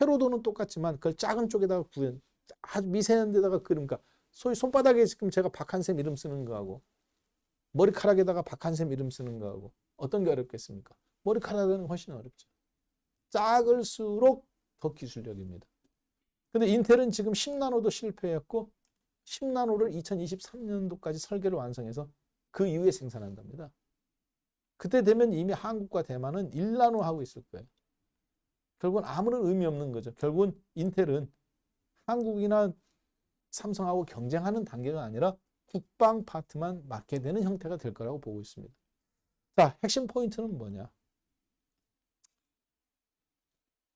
회로도는 똑같지만 그걸 작은 쪽에다가 구현, 아주 미세한 데다가 그러니까 소위 손바닥에 지금 제가 박한샘 이름 쓰는 거하고 머리카락에다가 박한샘 이름 쓰는 거하고 어떤 게 어렵겠습니까? 머리카락은 훨씬 어렵죠. 작을수록 더 기술력입니다. 근데 인텔은 지금 10나노도 실패했고 10나노를 2023년도까지 설계를 완성해서 그 이후에 생산한답니다. 그때 되면 이미 한국과 대만은 1나노 하고 있을 거예요. 결국은 아무런 의미 없는 거죠. 결국은 인텔은 한국이나 삼성하고 경쟁하는 단계가 아니라 국방 파트만 맡게 되는 형태가 될 거라고 보고 있습니다. 자, 핵심 포인트는 뭐냐?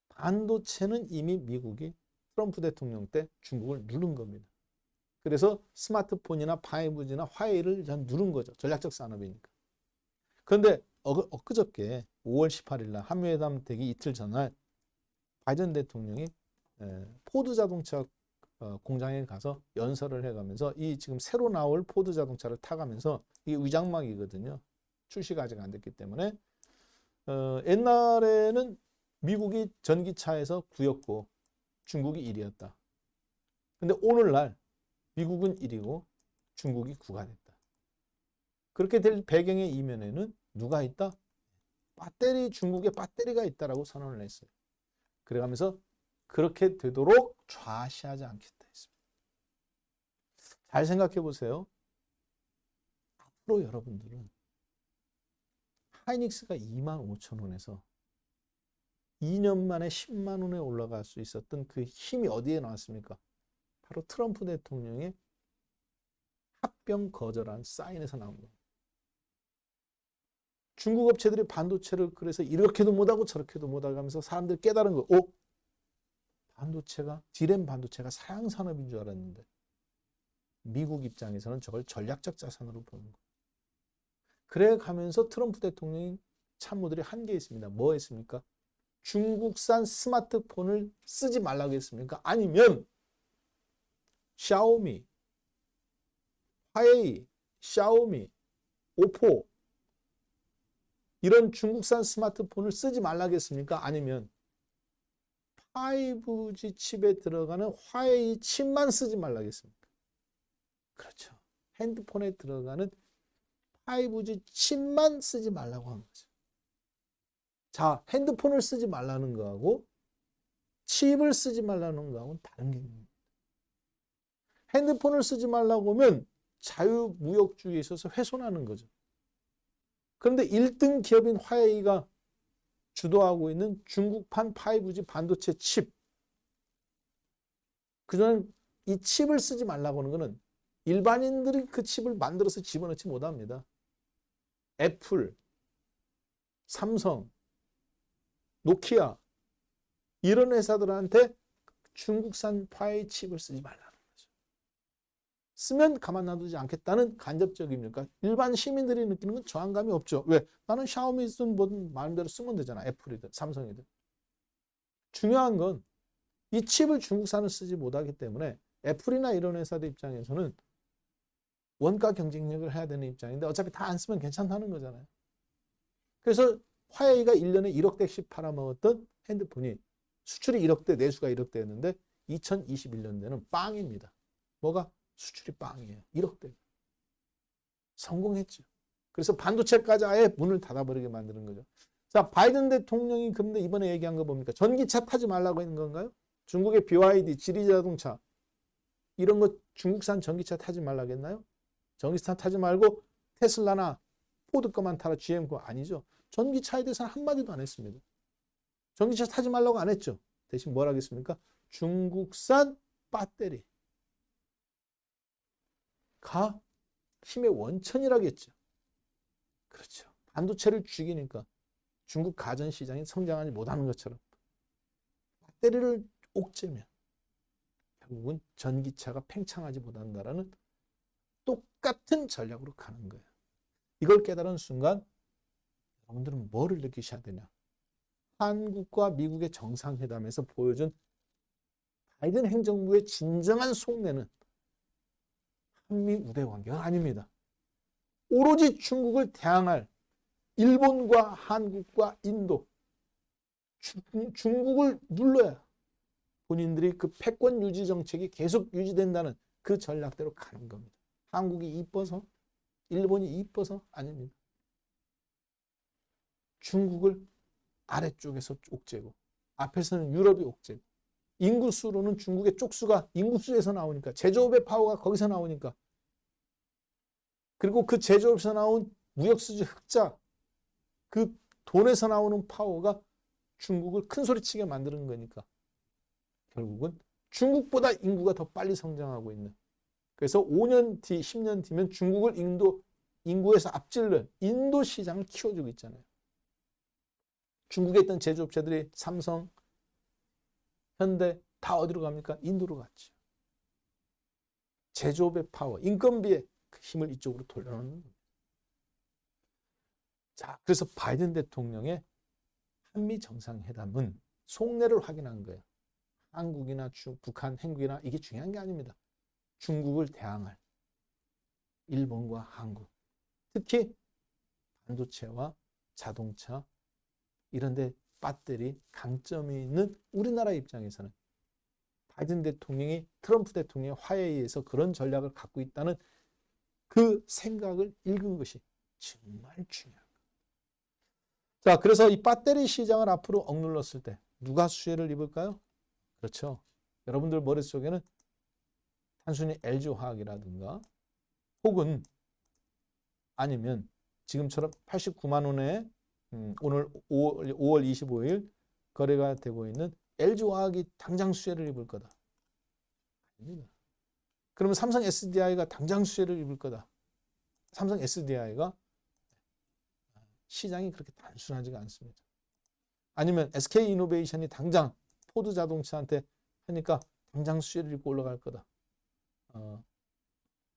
반도체는 이미 미국이 트럼프 대통령 때 중국을 누른 겁니다. 그래서 스마트폰이나 5G나 화웨이를 누른 거죠. 전략적 산업이니까. 그런데 엊그저께 5월 18일 날 한미회담 되기 이틀 전날 바이든 대통령이 포드 자동차 공장에 가서 연설을 해가면서 이 지금 새로 나올 포드 자동차를 타가면서 이게 위장막이거든요. 출시가 아직 안 됐기 때문에 옛날에는 미국이 전기차에서 9였고 중국이 1위였다. 근데 오늘날 미국은 1위고 중국이 9가 됐다. 그렇게 될 배경의 이면에는 누가 있다? 중국에 배터리가 있다라고 선언을 했어요. 그래가면서 그렇게 되도록 좌시하지 않겠다 했습니다. 잘 생각해 보세요. 앞으로 여러분들은 하이닉스가 25,000원에서 2년 만에 10만 원에 올라갈 수 있었던 그 힘이 어디에 나왔습니까? 바로 트럼프 대통령의 합병 거절한 사인에서 나온 겁니다. 중국 업체들이 반도체를 그래서 이렇게도 못하고 저렇게도 못하고 하면서 사람들이 깨달은 거. 반도체가 디램 반도체가 사양 산업인 줄 알았는데 미국 입장에서는 저걸 전략적 자산으로 보는 거예요. 그래 가면서 트럼프 대통령이 참모들이 한 게 있습니다. 뭐 했습니까? 중국산 스마트폰을 쓰지 말라고 했습니까? 아니면 샤오미, 화웨이, 샤오미, 오포 이런 중국산 스마트폰을 쓰지 말라겠습니까? 아니면 5G 칩에 들어가는 화웨이 칩만 쓰지 말라겠습니까? 그렇죠. 핸드폰에 들어가는 5G 칩만 쓰지 말라고 한 거죠. 자, 핸드폰을 쓰지 말라는 거하고 칩을 쓰지 말라는 거하고는 다른 개념입니다. 핸드폰을 쓰지 말라고 하면 자유무역주의에 있어서 훼손하는 거죠. 그런데 1등 기업인 화웨이가 주도하고 있는 중국판 5G 반도체 칩, 그전 이 칩을 쓰지 말라고 하는 것은 일반인들이 그 칩을 만들어서 집어넣지 못합니다. 애플, 삼성, 노키아 이런 회사들한테 중국산 화웨이 칩을 쓰지 말라는 거죠. 쓰면 가만 놔두지 않겠다는 간접적입니까? 일반 시민들이 느끼는 건 저항감이 없죠. 왜? 나는 샤오미든 뭐든 마음대로 쓰면 되잖아. 애플이든 삼성이든. 중요한 건 이 칩을 중국산을 쓰지 못하기 때문에 애플이나 이런 회사들 입장에서는 원가 경쟁력을 해야 되는 입장인데 어차피 다 안 쓰면 괜찮다는 거잖아요. 그래서 화웨이가 1년에 1억 대씩 팔아먹었던 핸드폰이 수출이 1억대, 내수가 1억대였는데 2021년대는 빵입니다. 뭐가? 수출이 빵이에요. 1억대. 성공했죠. 그래서 반도체까지 아예 문을 닫아버리게 만드는 거죠. 자, 바이든 대통령이 그런데 이번에 얘기한 거 뭡니까? 전기차 타지 말라고 했는 건가요? 중국의 BYD, 지리자동차 이런 거 중국산 전기차 타지 말라고 했나요? 전기차 타지 말고 테슬라나 포드 거만 타라, GM 거 아니죠. 전기차에 대해서는 한마디도 안 했습니다. 전기차 타지 말라고 안 했죠. 대신 뭘 하겠습니까? 중국산 배터리가 힘의 원천이라겠죠. 그렇죠. 반도체를 죽이니까 중국 가전시장이 성장하지 못하는 것처럼 배터리를 옥죄면 결국은 전기차가 팽창하지 못한다라는 똑같은 전략으로 가는 거예요. 이걸 깨달은 순간 여러분들은 뭐를 느끼셔야 되냐? 한국과 미국의 정상회담에서 보여준 바이든 행정부의 진정한 속내는 한미 우대 관계가 아닙니다. 오로지 중국을 대항할 일본과 한국과 인도, 중국을 눌러야 본인들이 그 패권 유지 정책이 계속 유지된다는 그 전략대로 가는 겁니다. 한국이 이뻐서, 일본이 이뻐서 아닙니다. 중국을 아래쪽에서 옥죄고 앞에서는 유럽이 옥죄고 인구수로는 중국의 쪽수가 인구수에서 나오니까 제조업의 파워가 거기서 나오니까 그리고 그 제조업에서 나온 무역수지 흑자 그 돈에서 나오는 파워가 중국을 큰소리치게 만드는 거니까 결국은 중국보다 인구가 더 빨리 성장하고 있는 그래서 5년 뒤, 10년 뒤면 중국을 인구에서 앞질른 인도 시장을 키워주고 있잖아요. 중국에 있던 제조업체들이 삼성, 현대 다 어디로 갑니까? 인도로 갔죠. 제조업의 파워, 인건비의 그 힘을 이쪽으로 돌려놓는 겁니다. 자, 그래서 바이든 대통령의 한미 정상회담은 속내를 확인한 거예요. 한국이나 북한, 한국이나 이게 중요한 게 아닙니다. 중국을 대항할 일본과 한국, 특히 반도체와 자동차 이런 데 배터리 강점이 있는 우리나라 입장에서는 바이든 대통령이 트럼프 대통령의 화해에서 그런 전략을 갖고 있다는 그 생각을 읽은 것이 정말 중요합니다. 자, 그래서 이 배터리 시장을 앞으로 억눌렀을 때 누가 수혜를 입을까요? 그렇죠. 여러분들 머릿속에는 단순히 LG화학이라든가 혹은 아니면 지금처럼 89만 원에 오늘 5월 25일 거래가 되고 있는 LG화학이 당장 수혜를 입을 거다. 아닙니다. 그러면 삼성 SDI가 당장 수혜를 입을 거다. 삼성 SDI가 시장이 그렇게 단순하지가 않습니다. 아니면 SK이노베이션이 당장 포드 자동차한테 하니까 당장 수혜를 입고 올라갈 거다.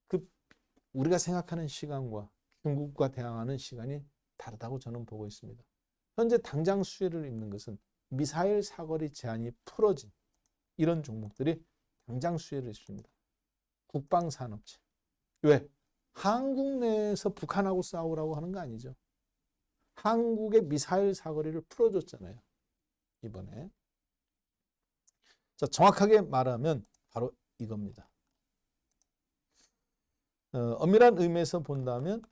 그 우리가 생각하는 시간과 중국과 대항하는 시간이 다르다고 저는 보고 있습니다. 현재 당장 수혜를 입는 것은 미사일 사거리 제한이 풀어진 이런 종목들이 당장 수혜를 입습니다. 국방산업체. 왜? 한국 내에서 북한하고 싸우라고 하는 거 아니죠. 한국의 미사일 사거리를 풀어줬잖아요. 이번에. 자, 정확하게 말하면 바로 이겁니다. 엄밀한 의미에서 본다면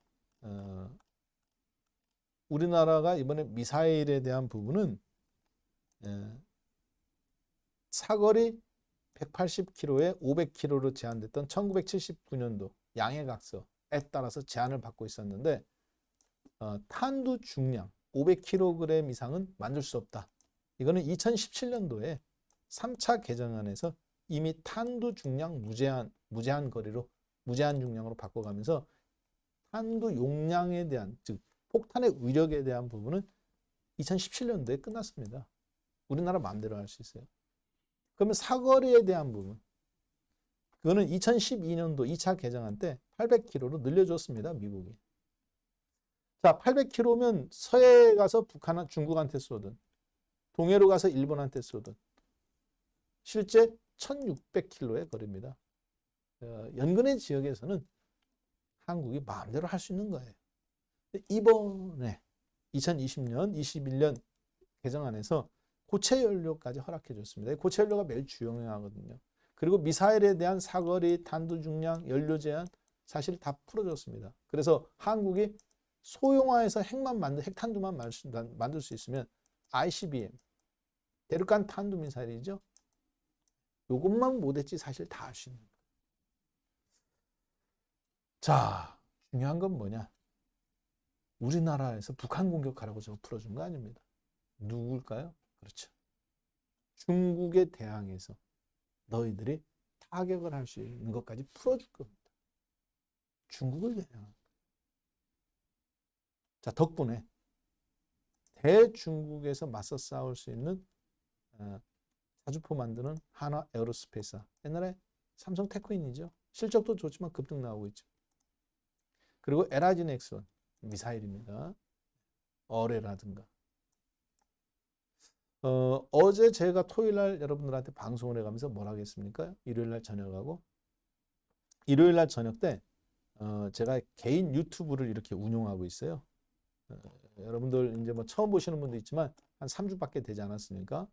우리나라가 이번에 미사일에 대한 부분은 사거리 180km에 500km로 제한됐던 1979년도 양해각서에 따라서 제한을 받고 있었는데 탄두 중량 500kg 이상은 만들 수 없다. 이거는 2017년도에 3차 개정안에서 이미 탄두 중량 무제한 거리로 무제한 중량으로 바꿔가면서 탄두 용량에 대한 즉 폭탄의 위력에 대한 부분은 2017년도에 끝났습니다. 우리나라 마음대로 할 수 있어요. 그러면 사거리에 대한 부분 그거는 2012년도 2차 개정안 때 800km로 늘려줬습니다. 미국이. 자, 800km면 서해에 가서 북한, 중국한테 쏘든 동해로 가서 일본한테 쏘든 실제 1600km의 거리입니다. 연근해 지역에서는 한국이 마음대로 할 수 있는 거예요. 이번에 2020년, 21년 개정안에서 고체 연료까지 허락해 줬습니다. 고체 연료가 매우 중요하거든요. 그리고 미사일에 대한 사거리, 탄두 중량, 연료 제한 사실 다 풀어줬습니다. 그래서 한국이 소형화해서 핵탄두만 만들 수 있으면 ICBM, 대륙간 탄두 미사일이죠. 요것만 못했지 사실 다 할 수 있는 거예요. 자, 중요한 건 뭐냐? 우리나라에서 북한 공격하라고 저거 풀어준 거 아닙니다. 누굴까요? 그렇죠. 중국에 대항해서 너희들이 타격을 할 수 있는 것까지 풀어줄 겁니다. 중국을 대항. 자, 덕분에 대중국에서 맞서 싸울 수 있는 자주포 만드는 한화 에어로스페이스. 옛날에 삼성 테크인이죠. 실적도 좋지만 급등 나오고 있죠. 그리고 LRG 넥슨 미사일입니다. 어뢰라든가. 어제 제가 토요일날 여러분들한테 방송을 해가면서 뭘 하겠습니까? 일요일날 저녁하고 일요일날 저녁 때 제가 개인 유튜브를 이렇게 운영하고 있어요. 여러분들 이제 뭐 처음 보시는 분도 있지만 한 3주밖에 되지 않았으니까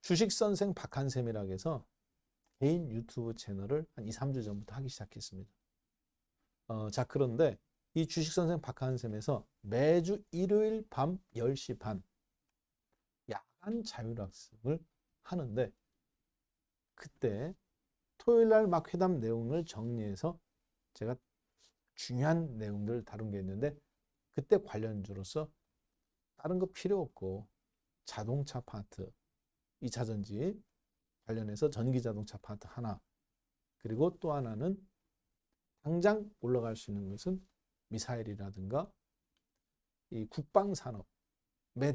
주식선생 박한샘이라고 해서 개인 유튜브 채널을 한 2, 3주 전부터 하기 시작했습니다. 자, 그런데 이 주식선생 박한샘에서 매주 일요일 밤 10시 반 야간 자율학습을 하는데 그때 토요일날 막 회담 내용을 정리해서 제가 중요한 내용들을 다룬 게 있는데 그때 관련주로서 다른 거 필요 없고 자동차 파트 2차전지 관련해서 전기자동차 파트 하나 그리고 또 하나는 당장 올라갈 수 있는 것은 미사일이라든가 이 국방산업에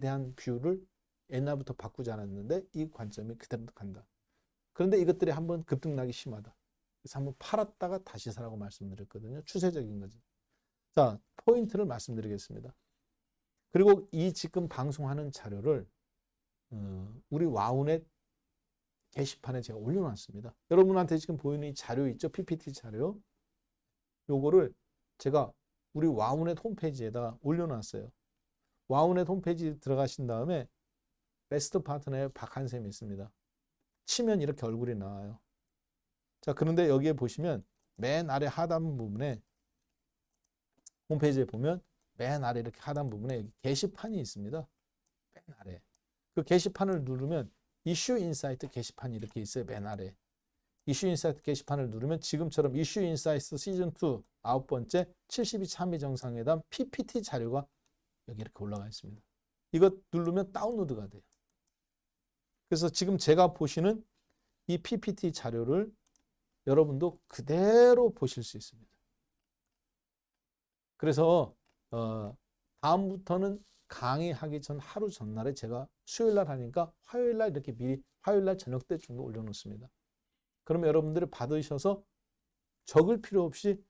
대한 뷰를 옛날부터 바꾸지 않았는데 이 관점이 그대로 간다. 그런데 이것들이 한번 급등나기 심하다. 그래서 한번 팔았다가 다시 사라고 말씀드렸거든요. 추세적인 거죠. 자, 포인트를 말씀드리겠습니다. 그리고 이 지금 방송하는 자료를 우리 와우넷 게시판에 제가 올려놨습니다. 여러분한테 지금 보이는 이 자료 있죠? PPT 자료. 요거를 제가 우리 와우넷 홈페이지에다 올려놨어요. 와우넷 홈페이지 들어가신 다음에 베스트 파트너의 박한샘이 있습니다. 치면 이렇게 얼굴이 나와요. 자, 그런데 여기에 보시면 맨 아래 하단 부분에 홈페이지에 보면 맨 아래 이렇게 하단 부분에 게시판이 있습니다. 맨 아래. 그 게시판을 누르면 이슈 인사이트 게시판이 이렇게 있어요. 맨 아래. 이슈 인사이트 게시판을 누르면 지금처럼 이슈 인사이트 시즌2 9번째 72차 한미정상회담 PPT 자료가 여기 이렇게 올라가 있습니다. 이거 누르면 다운로드가 돼요. 그래서 지금 제가 보시는 이 PPT 자료를 여러분도 그대로 보실 수 있습니다. 그래서 다음부터는 강의하기 전 하루 전날에 제가 수요일날 하니까 화요일날 이렇게 미리 화요일날 저녁 때 정도 올려놓습니다. 그러면 여러분들이 받으셔서 적을 필요 없이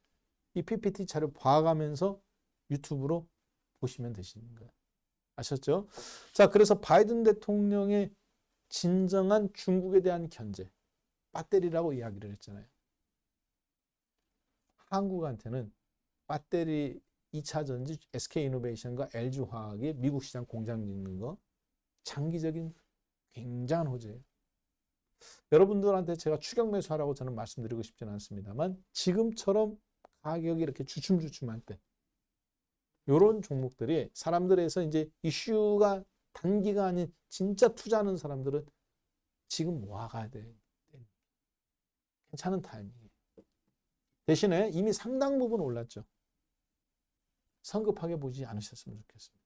이 PPT 자료 봐가면서 유튜브로 보시면 되시는 거예요. 아셨죠? 자, 그래서 바이든 대통령의 진정한 중국에 대한 견제, 배터리라고 이야기를 했잖아요. 한국한테는 배터리 2차 전지 SK이노베이션과 LG화학이 미국 시장 공장 짓는 거 장기적인 굉장한 호재예요. 여러분들한테 제가 추격 매수하라고 저는 말씀드리고 싶지는 않습니다만 지금처럼 가격이 이렇게 주춤주춤할 때 이런 종목들이 사람들에서 이제 이슈가 단기가 아닌 진짜 투자하는 사람들은 지금 모아가야 돼. 괜찮은 타이밍이에요. 대신에 이미 상당 부분 올랐죠. 성급하게 보지 않으셨으면 좋겠습니다.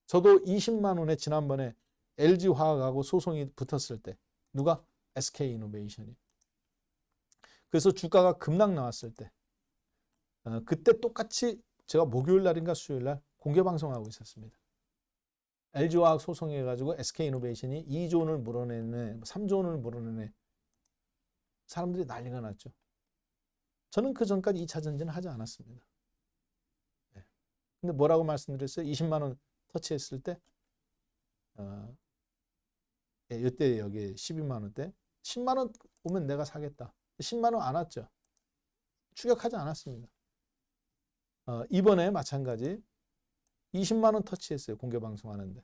저도 20만 원에 지난번에 LG화학하고 소송이 붙었을 때 누가? SK이노베이션이. 그래서 주가가 급락 나왔을 때 그때 똑같이 제가 목요일 날인가 수요일 날 공개 방송하고 있었습니다. LG화학 소송해가지고 SK이노베이션이 2조 원을 물어내네, 3조 원을 물어내네. 사람들이 난리가 났죠. 저는 그 전까지 2차 전지는 하지 않았습니다. 네. 근데 뭐라고 말씀드렸어요? 20만 원 터치했을 때 이때 여기 12만 원대 10만 원 오면 내가 사겠다. 10만 원 안 왔죠. 추격하지 않았습니다. 이번에 마찬가지 20만 원 터치했어요. 공개 방송하는데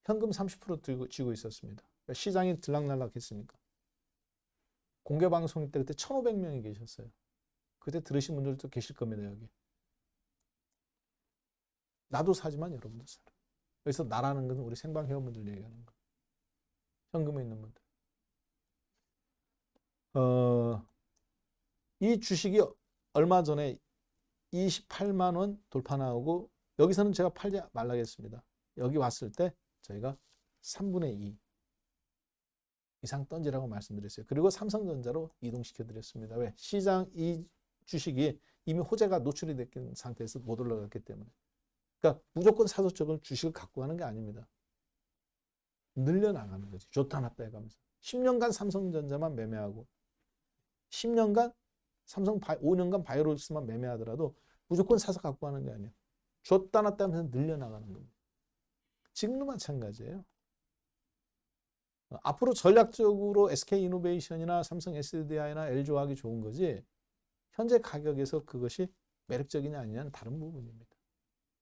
현금 30% 쥐고 있었습니다. 그러니까 시장이 들락날락했으니까. 공개 방송 때 그때 1,500명이 계셨어요. 그때 들으신 분들도 계실 겁니다. 여기. 나도 사지만 여러분도 사라. 여기서 나라는 건 우리 생방 회원분들 얘기하는 거. 현금에 있는 분들. 이 주식이 얼마 전에 28만 원 돌파 나오고 여기서는 제가 팔지 말라겠습니다. 여기 왔을 때 저희가 3분의 2 이상 던지라고 말씀드렸어요. 그리고 삼성전자로 이동시켜 드렸습니다. 왜? 시장 이 주식이 이미 호재가 노출이 된 상태에서 못 올라갔기 때문에. 그러니까 무조건 사도적으로 주식을 갖고 가는 게 아닙니다. 늘려나가는 거지. 좋다 놨다 해가면서. 10년간 삼성전자만 매매하고 10년간 5년간 바이오로직스만 매매하더라도 무조건 사서 갖고 가는 게 아니에요. 줬다 놨다 하면서 늘려나가는 겁니다. 지금도 마찬가지예요. 앞으로 전략적으로 SK이노베이션이나 삼성 SDI나 LG화학이 좋은 거지 현재 가격에서 그것이 매력적이냐 아니냐는 다른 부분입니다.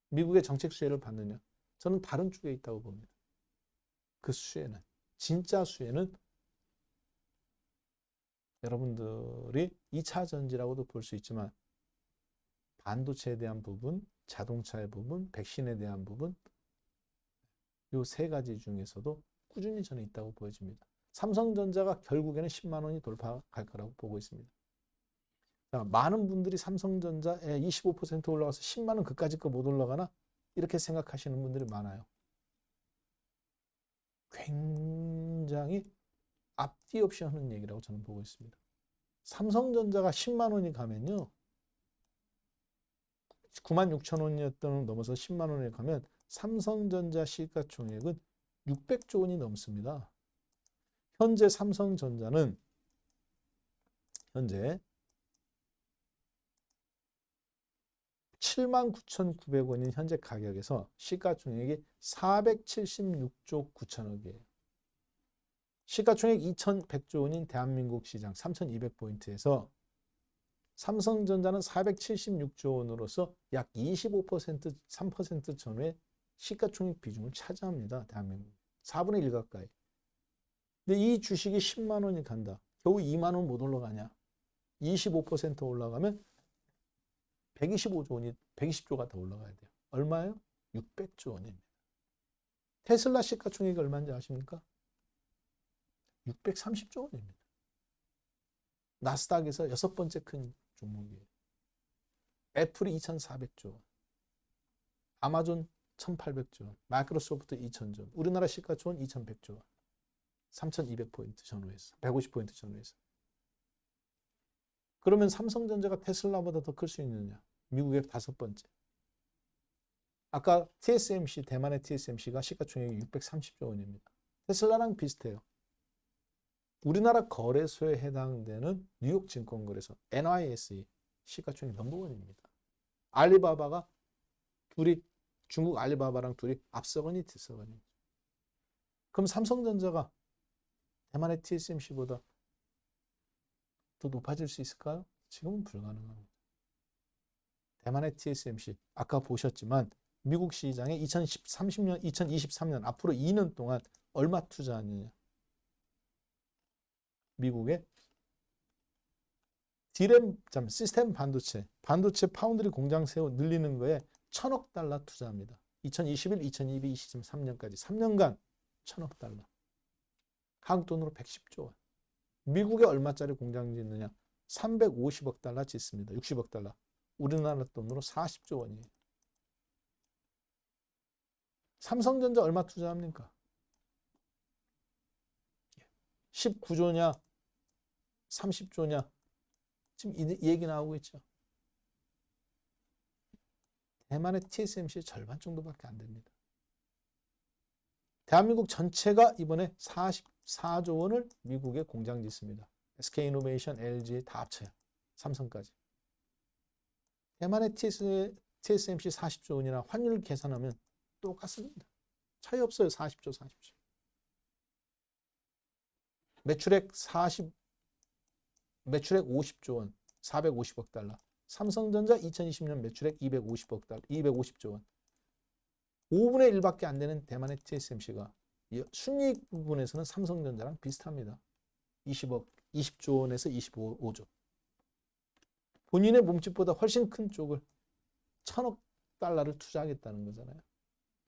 미국의 정책 수혜를 받느냐 저는 다른 쪽에 있다고 봅니다. 그 수혜는 진짜 수혜는 여러분들이 2차 전지라고도 볼 수 있지만 반도체에 대한 부분, 자동차의 부분, 백신에 대한 부분 이 세 가지 중에서도 꾸준히 저는 있다고 보여집니다. 삼성전자가 결국에는 10만 원이 돌파할 거라고 보고 있습니다. 자, 많은 분들이 삼성전자에 25% 올라가서 10만 원 그까짓 거 못 올라가나? 이렇게 생각하시는 분들이 많아요. 굉장히 앞뒤 없이 하는 얘기라고 저는 보고 있습니다. 삼성전자가 10만 원이 가면요. 9만 6천 원이었던 넘어서 10만 원에 가면 삼성전자 시가총액은 600조 원이 넘습니다. 현재 삼성전자는 현재 79,900원인 현재 가격에서 시가총액이 476조 9천억이에요. 시가총액 2,100조 원인 대한민국 시장 3,200포인트에서 삼성전자는 476조 원으로서 약 25%, 3% 전후의 시가총액 비중을 차지합니다. 대한민국. 4분의 1 가까이. 근데 이 주식이 10만 원이 간다. 겨우 2만 원 못 올라가냐. 25% 올라가면 125조 원이 120조가 더 올라가야 돼요. 얼마예요? 600조 원입니다. 테슬라 시가총액이 얼마인지 아십니까? 630조 원입니다. 나스닥에서 6번째 큰 종목이에요. 애플이 2,400조 원, 아마존 1,800조 원, 마이크로소프트 2,000조 원, 우리나라 시가총액 2,100조 원, 3,200포인트 전후에서, 150포인트 전후에서. 그러면 삼성전자가 테슬라보다 더 클 수 있느냐? 미국의 5번째. 아까 TSMC, 대만의 TSMC가 시가총액이 630조 원입니다. 테슬라랑 비슷해요. 우리나라 거래소에 해당되는 뉴욕 증권거래소 NYSE 시가총액 넘버원입니다. 알리바바가 둘이 중국 알리바바랑 둘이 앞서거니 뒤서거니. 그럼 삼성전자가 대만의 TSMC보다 더 높아질 수 있을까요? 지금은 불가능합니다. 대만의 TSMC 아까 보셨지만 미국 시장에 2030년, 2023년 앞으로 2년 동안 얼마 투자하느냐. 미국의 디램, 시스템 반도체 파운드리 공장 늘리는 거에 1,000억 달러 투자합니다. 2021, 2022, 2023년까지 3년간 1,000억 달러. 한국 돈으로 110조 원. 미국에 얼마짜리 공장 짓느냐? 350억 달러 짓습니다. 60억 달러. 우리나라 돈으로 40조 원이에요. 삼성전자 얼마 투자합니까? 19조냐? 30조냐? 지금 이 얘기 나오고 있죠. 대만의 TSMC의 절반 정도밖에 안 됩니다. 대한민국 전체가 이번에 44조 원을 미국에 공장 짓습니다. SK이노베이션, LG 다 합쳐요. 삼성까지. 대만의 TSMC 40조 원이나 환율 계산하면 똑같습니다. 차이 없어요. 40조, 40조. 매출액 50조 원, 450억 달러. 삼성전자 2020년 매출액 250억 달러, 250조 원. 5분의 1밖에 안 되는 대만의 TSMC가 순이익 부분에서는 삼성전자랑 비슷합니다. 20조 원에서 25조. 본인의 몸집보다 훨씬 큰 쪽을 1,000억 달러를 투자하겠다는 거잖아요.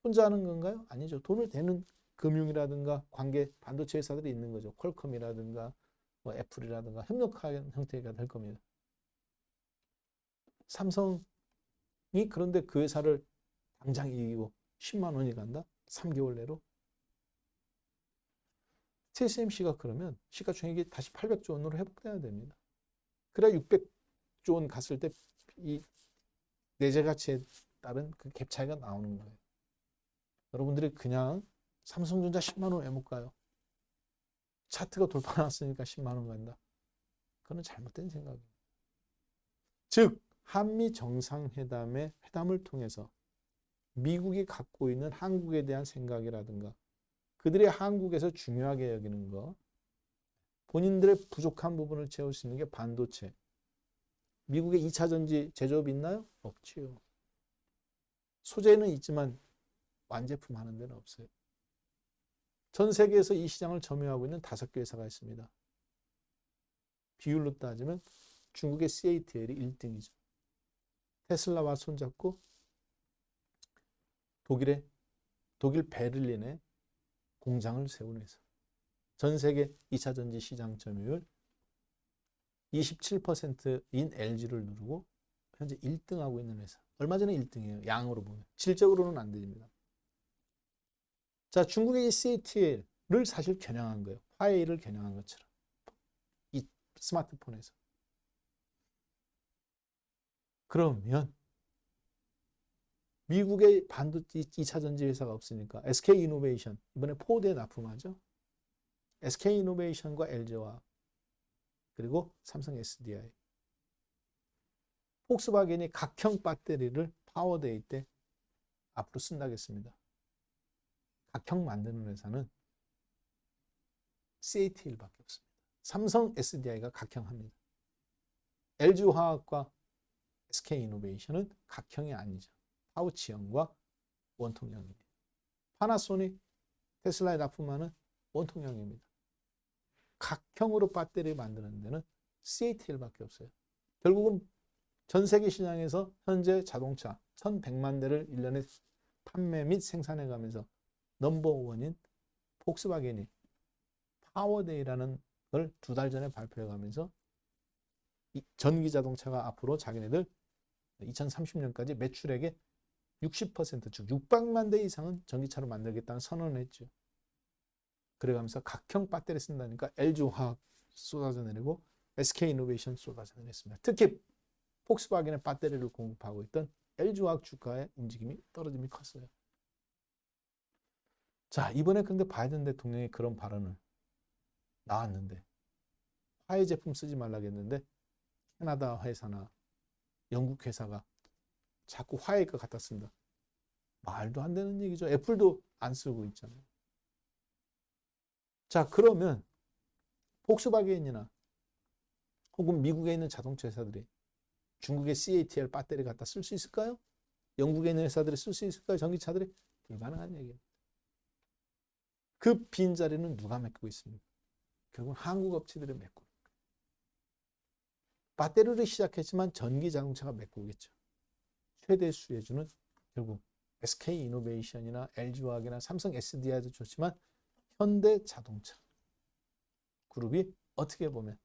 혼자 하는 건가요? 아니죠. 돈을 대는 금융이라든가 관계 반도체 회사들이 있는 거죠. 퀄컴이라든가 뭐 애플이라든가 협력하는 형태가 될 겁니다. 삼성이 그런데 그 회사를 당장 이기고 10만 원이 간다? 3개월 내로? TSMC가 그러면 시가총액이 다시 800조 원으로 회복돼야 됩니다. 그래야 600조 원 갔을 때 이 내재 가치에 따른 그 갭 차이가 나오는 거예요. 여러분들이 그냥 삼성전자 10만 원 왜 못 가요? 차트가 돌파 났으니까 10만 원 간다. 그건 잘못된 생각입니다. 즉 한미 정상회담의 회담을 통해서 미국이 갖고 있는 한국에 대한 생각이라든가 그들이 한국에서 중요하게 여기는 거, 본인들의 부족한 부분을 채울 수 있는 게 반도체. 미국의 2차 전지 제조업 있나요? 없지요. 소재는 있지만 완제품 하는 데는 없어요. 전 세계에서 이 시장을 점유하고 있는 5개 회사가 있습니다. 비율로 따지면 중국의 CATL이 1등이죠. 테슬라와 손잡고 독일 베를린에 공장을 세운 회사. 전 세계 2차 전지 시장 점유율 27%인 LG를 누르고 현재 1등하고 있는 회사. 얼마 전에 1등이에요. 양으로 보면. 질적으로는 안 됩니다. 자, 중국의 이 CATL을 사실 겨냥한 거예요. 화웨이를 겨냥한 것처럼. 이 스마트폰에서. 그러면 미국의 반도체 2차 전지 회사가 없으니까 SK이노베이션, 이번에 포드에 납품하죠. SK이노베이션과 LG와 그리고 삼성 SDI. 폭스바겐이 각형 배터리를 파워데이 때 앞으로 쓴다겠습니다. 각형 만드는 회사는 CATL밖에 없습니다. 삼성 SDI가 각형합니다. LG화학과 SK이노베이션은 각형이 아니죠. 파우치형과 원통형입니다. 파나소닉, 테슬라에 납품하는 원통형입니다. 각형으로 배터리 만드는 데는 CATL밖에 없어요. 결국은 전 세계 시장에서 현재 자동차 1,100만 대를 1년에 판매 및 생산해가면서 넘버원인 폭스바겐이 파워데이라는 걸 2달 전에 발표해가면서 전기 자동차가 앞으로 자기네들 2030년까지 매출액의 60%, 즉 600만 대 이상은 전기차로 만들겠다는 선언을 했죠. 그래가면서 각형 배터리 쓴다니까 LG화학 쏟아져 내리고 SK이노베이션 쏟아져 내렸습니다. 특히 폭스바겐의 배터리를 공급하고 있던 LG화학 주가의 움직임이 떨어짐이 컸어요. 자, 이번에 근데 바이든 대통령이 그런 발언을 나왔는데 화웨이 제품 쓰지 말라고 했는데 캐나다 회사나 영국 회사가 자꾸 화웨이 거 갖다 쓴다. 말도 안 되는 얘기죠. 애플도 안 쓰고 있잖아요. 자, 그러면 폭스바겐이나 혹은 미국에 있는 자동차 회사들이 중국의 CATL 배터리 갖다 쓸 수 있을까요? 영국에 있는 회사들이 쓸 수 있을까요? 전기차들이? 불가능한 얘기입니다. 그 빈자리는 누가 메꾸고 있습니까? 결국 한국 업체들이 메꾸고. 배터리를 시작했지만 전기 자동차가 메꾸겠죠. 최대 수혜주는 결국 SK이노베이션이나 LG화학이나 삼성 SDI도 좋지만 현대자동차 그룹이 어떻게 보면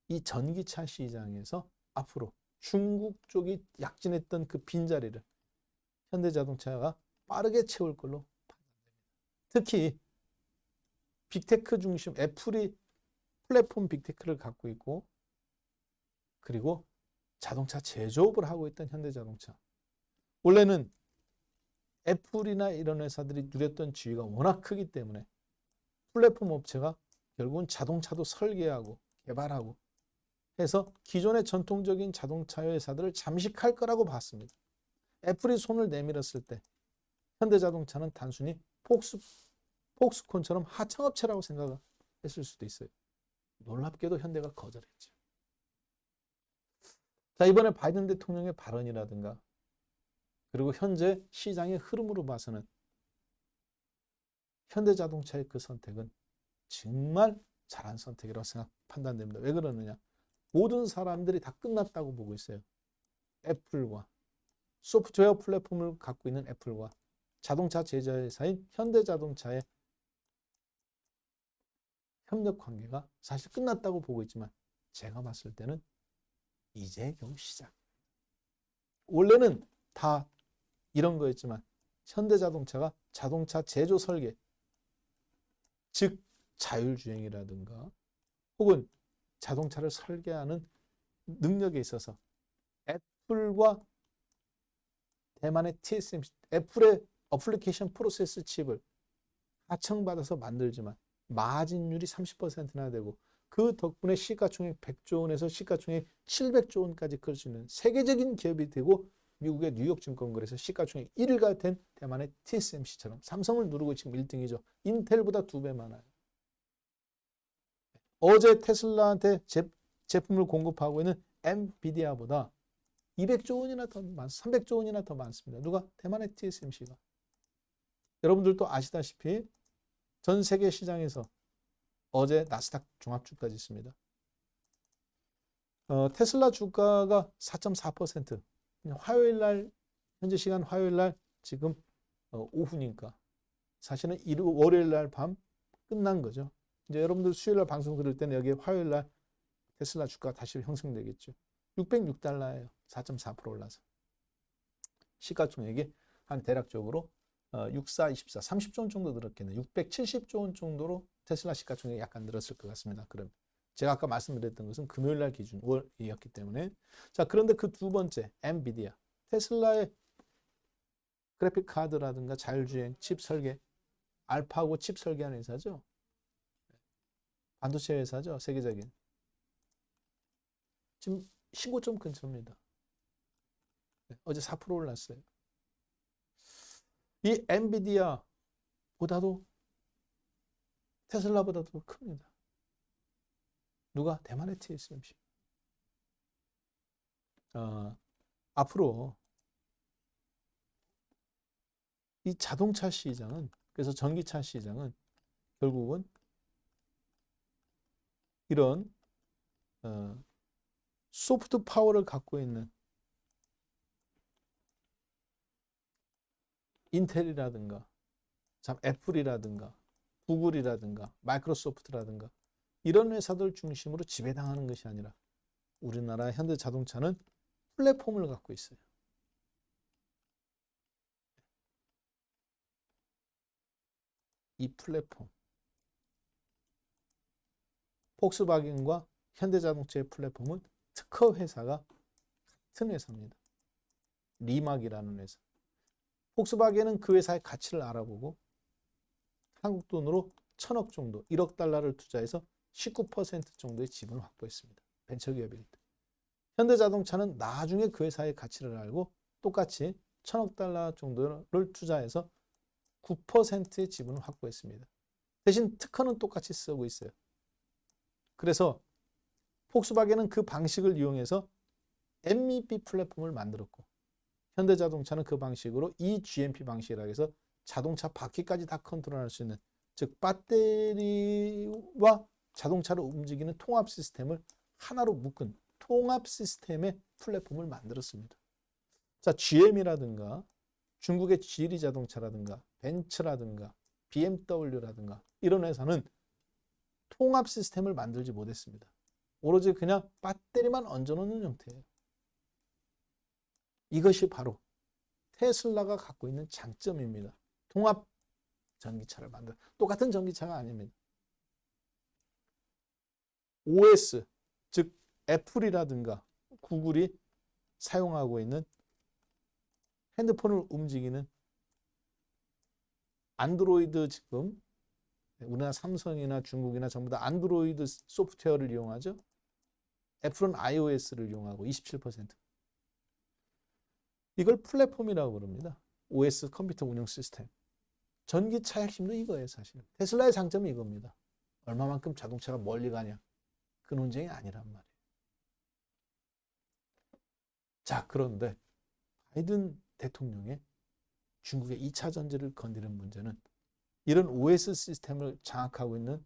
이 전기차 시장에서 앞으로 중국 쪽이 약진했던 그 빈자리를 현대자동차가 빠르게 채울 걸로 판단됩니다. 특히 빅테크 중심 애플이 플랫폼 빅테크를 갖고 있고 그리고 자동차 제조업을 하고 있던 현대자동차. 원래는 애플이나 이런 회사들이 누렸던 지위가 워낙 크기 때문에 플랫폼 업체가 결국은 자동차도 설계하고 개발하고 해서 기존의 전통적인 자동차 회사들을 잠식할 거라고 봤습니다. 애플이 손을 내밀었을 때 현대자동차는 단순히 폭스콘처럼 하청업체라고 생각했을 수도 있어요. 놀랍게도 현대가 거절했죠. 자, 이번에 바이든 대통령의 발언이라든가 그리고 현재 시장의 흐름으로 봐서는 현대자동차의 그 선택은 정말 잘한 선택이라고 판단됩니다. 왜 그러느냐? 모든 사람들이 다 끝났다고 보고 있어요. 애플과 소프트웨어 플랫폼을 갖고 있는 애플과 자동차 제조회사인 현대자동차의 협력 관계가 사실 끝났다고 보고 있지만 제가 봤을 때는 이제 겨우 시작. 원래는 다 이런 거였지만 현대자동차가 자동차 제조 설계 즉 자율주행이라든가 혹은 자동차를 설계하는 능력에 있어서 애플과 대만의 TSMC, 애플의 어플리케이션 프로세스 칩을 하청받아서 만들지만 마진율이 30%나 되고 그 덕분에 시가총액 100조 원에서 시가총액 700조 원까지 클 수 있는 세계적인 기업이 되고 미국의 뉴욕 증권거래에서 시가총액 1위가 된 대만의 TSMC처럼 삼성을 누르고 지금 1등이죠. 인텔보다 2배 많아요. 어제 테슬라한테 제품을 공급하고 있는 엔비디아보다 200조 원이나 더 많습니다. 300조 원이나 더 많습니다. 누가? 대만의 TSMC가. 여러분들도 아시다시피 전 세계 시장에서 어제 나스닥 종합주가지 있습니다. 테슬라 주가가 4.4%. 화요일 날 현재 시간 화요일 날 지금 오후니까 사실은 월요일 날 밤 끝난 거죠. 이제 여러분들 수요일 날 방송 들을 때는 여기 화요일 날 테슬라 주가가 다시 형성되겠죠. 606달러예요. 4.4% 올라서. 시가총액이 한 대략적으로 64, 24, 30조 원 정도 늘었겠네요. 670조 원 정도로 테슬라 시가총액이 약간 늘었을 것 같습니다. 그럼 제가 아까 말씀드렸던 것은 금요일 날 기준 5월이었기 때문에 자 그런데 그 두 번째 엔비디아 테슬라의 그래픽 카드라든가 자율주행 칩 설계 알파고 칩 설계하는 회사죠. 반도체 회사죠. 세계적인. 지금 신고점 근처입니다. 어제 4% 올랐어요. 이 엔비디아보다도 테슬라보다도 큽니다. 누가? 대만의 TSMC. 앞으로 이 자동차 시장은 그래서 전기차 시장은 결국은 이런 소프트 파워를 갖고 있는 인텔이라든가 참 애플이라든가 구글이라든가 마이크로소프트라든가 이런 회사들 중심으로 지배당하는 것이 아니라 우리나라 현대자동차는 플랫폼을 갖고 있어요. 이 플랫폼 폭스바겐과 현대자동차의 플랫폼은 특허 회사가 같은 회사입니다. 리막이라는 회사. 폭스바겐은 그 회사의 가치를 알아보고 한국 돈으로 1,000억 정도, 1억 달러를 투자해서 19% 정도의 지분을 확보했습니다. 벤처기업일 때. 현대자동차는 나중에 그 회사의 가치를 알고 똑같이 1,000억 달러 정도를 투자해서 9%의 지분을 확보했습니다. 대신 특허는 똑같이 쓰고 있어요. 그래서 폭스바겐은 그 방식을 이용해서 MEB 플랫폼을 만들었고 현대자동차는 그 방식으로 eGMP 방식이라고 해서 자동차 바퀴까지 다 컨트롤할 수 있는, 즉 배터리와 자동차를 움직이는 통합 시스템을 하나로 묶은 통합 시스템의 플랫폼을 만들었습니다. 자, GM이라든가 중국의 지리 자동차라든가 벤츠라든가 BMW라든가 이런 회사는 통합 시스템을 만들지 못했습니다. 오로지 그냥 배터리만 얹어놓는 형태예요. 이것이 바로 테슬라가 갖고 있는 장점입니다. 통합 전기차를 만든, 똑같은 전기차가 아닙니다. OS, 즉 애플이라든가 구글이 사용하고 있는 핸드폰을 움직이는 안드로이드, 지금 우리나라 삼성이나 중국이나 전부 다 안드로이드 소프트웨어를 이용하죠. 애플은 iOS를 이용하고 27%. 이걸 플랫폼이라고 부릅니다. OS, 컴퓨터 운영 시스템. 전기차 핵심도 이거예요, 사실. 테슬라의 장점이 이겁니다. 얼마만큼 자동차가 멀리 가냐. 그 논쟁이 아니란 말이에요. 자, 그런데 바이든 대통령의 중국의 2차 전지를 건드리는 문제는 이런 OS 시스템을 장악하고 있는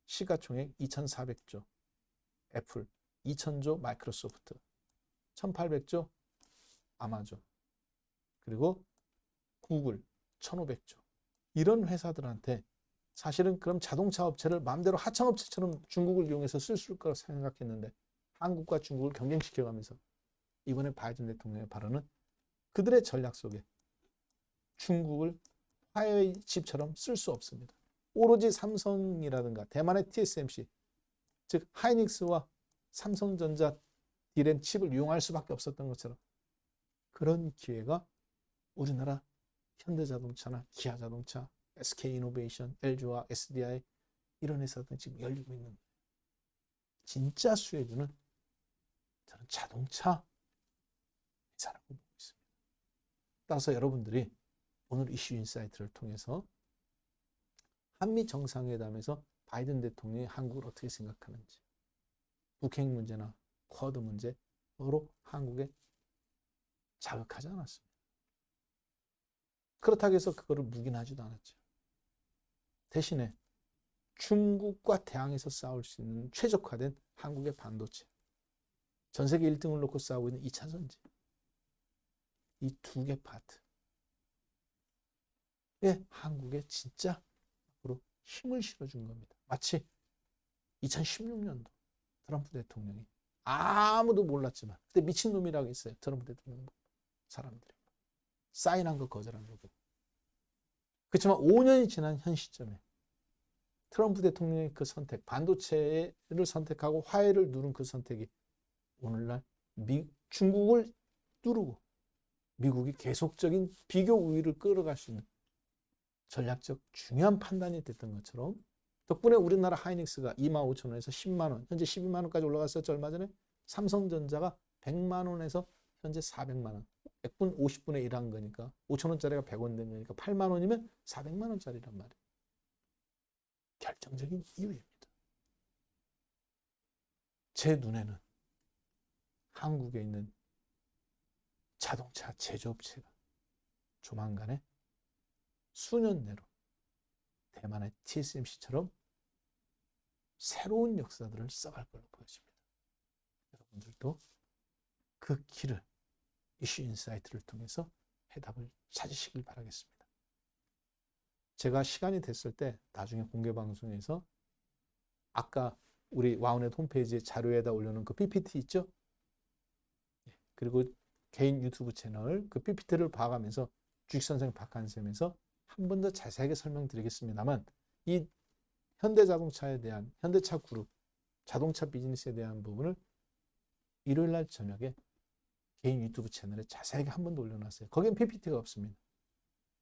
시가총액 2,400조 애플, 2,000조 마이크로소프트, 1,800조 아마존, 그리고 구글 1,500조. 이런 회사들한테 사실은 그럼 자동차 업체를 마음대로 하청업체처럼 중국을 이용해서 쓸 수 있을 거라고 생각했는데 한국과 중국을 경쟁시켜가면서 이번에 바이든 대통령의 발언은 그들의 전략 속에 중국을 화해의 집처럼 쓸 수 없습니다. 오로지 삼성이라든가 대만의 TSMC, 즉 하이닉스와 삼성전자 D램 칩을 이용할 수밖에 없었던 것처럼 그런 기회가 우리나라 현대자동차나 기아자동차, SK이노베이션, LG와 SDI 이런 회사들은 지금 열리고 있는 거예요. 진짜 수혜주는 저는 자동차 회사라고 보고 있습니다. 따라서 여러분들이 오늘 이슈 인사이트를 통해서 한미 정상회담에서 바이든 대통령이 한국을 어떻게 생각하는지, 북핵 문제나 쿼드 문제 서로 한국에 자극하지 않았습니다. 그렇다고 해서 그거를 묵인하지도 않았죠. 대신에 중국과 대항해서 싸울 수 있는 최적화된 한국의 반도체, 전 세계 1등을 놓고 싸우고 있는 2차 전지, 이 두 개 파트에 한국에 진짜 앞으로 힘을 실어준 겁니다. 마치 2016년도 트럼프 대통령이 아무도 몰랐지만 그때 미친놈이라고 했어요. 트럼프 대통령 사람들이 사인한 거 거절한 거고. 그렇지만 5년이 지난 현 시점에 트럼프 대통령의 그 선택, 반도체를 선택하고 화해를 누른 그 선택이 오늘날 중국을 뚫고 미국이 계속적인 비교 우위를 끌어갈 수 있는 전략적 중요한 판단이 됐던 것처럼 덕분에 우리나라 하이닉스가 25,000원에서 10만 원, 현재 12만 원까지 올라갔었죠. 얼마 전에 삼성전자가 100만 원에서 현재 400만 원, X분 50분의 1 한 거니까 5,000원짜리가 100원 된 거니까 8만 원이면 400만 원짜리란 말이에요. 결정적인 이유입니다. 제 눈에는 한국에 있는 자동차 제조업체가 조만간에 수년 내로 대만의 TSMC처럼 새로운 역사들을 써갈 걸로 보여집니다. 여러분들도 그 길을 이슈 인사이트를 통해서 해답을 찾으시길 바라겠습니다. 제가 시간이 됐을 때 나중에 공개 방송에서 아까 우리 와우넷 홈페이지에 자료에다 올려놓은 그 PPT 있죠? 그리고 개인 유튜브 채널 그 PPT를 봐가면서 주식선생 박한쌤에서 한 번 더 자세하게 설명드리겠습니다만 이 현대자동차에 대한 현대차 그룹 자동차 비즈니스에 대한 부분을 일요일날 저녁에 개인 유튜브 채널에 자세하게 한 번 더 올려놨어요. 거기엔 PPT가 없습니다.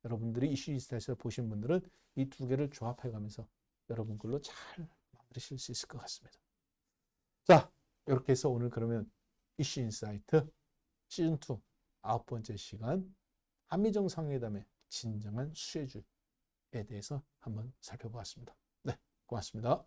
여러분들이 이슈 인스타에서 보신 분들은 이 두 개를 조합해가면서 여러분 걸로 잘 만드실 수 있을 것 같습니다. 자, 이렇게 해서 오늘 그러면 이슈 인사이트 시즌2 9번째 시간 한미정상회담의 진정한 수혜주에 대해서 한번 살펴보았습니다. 네, 고맙습니다.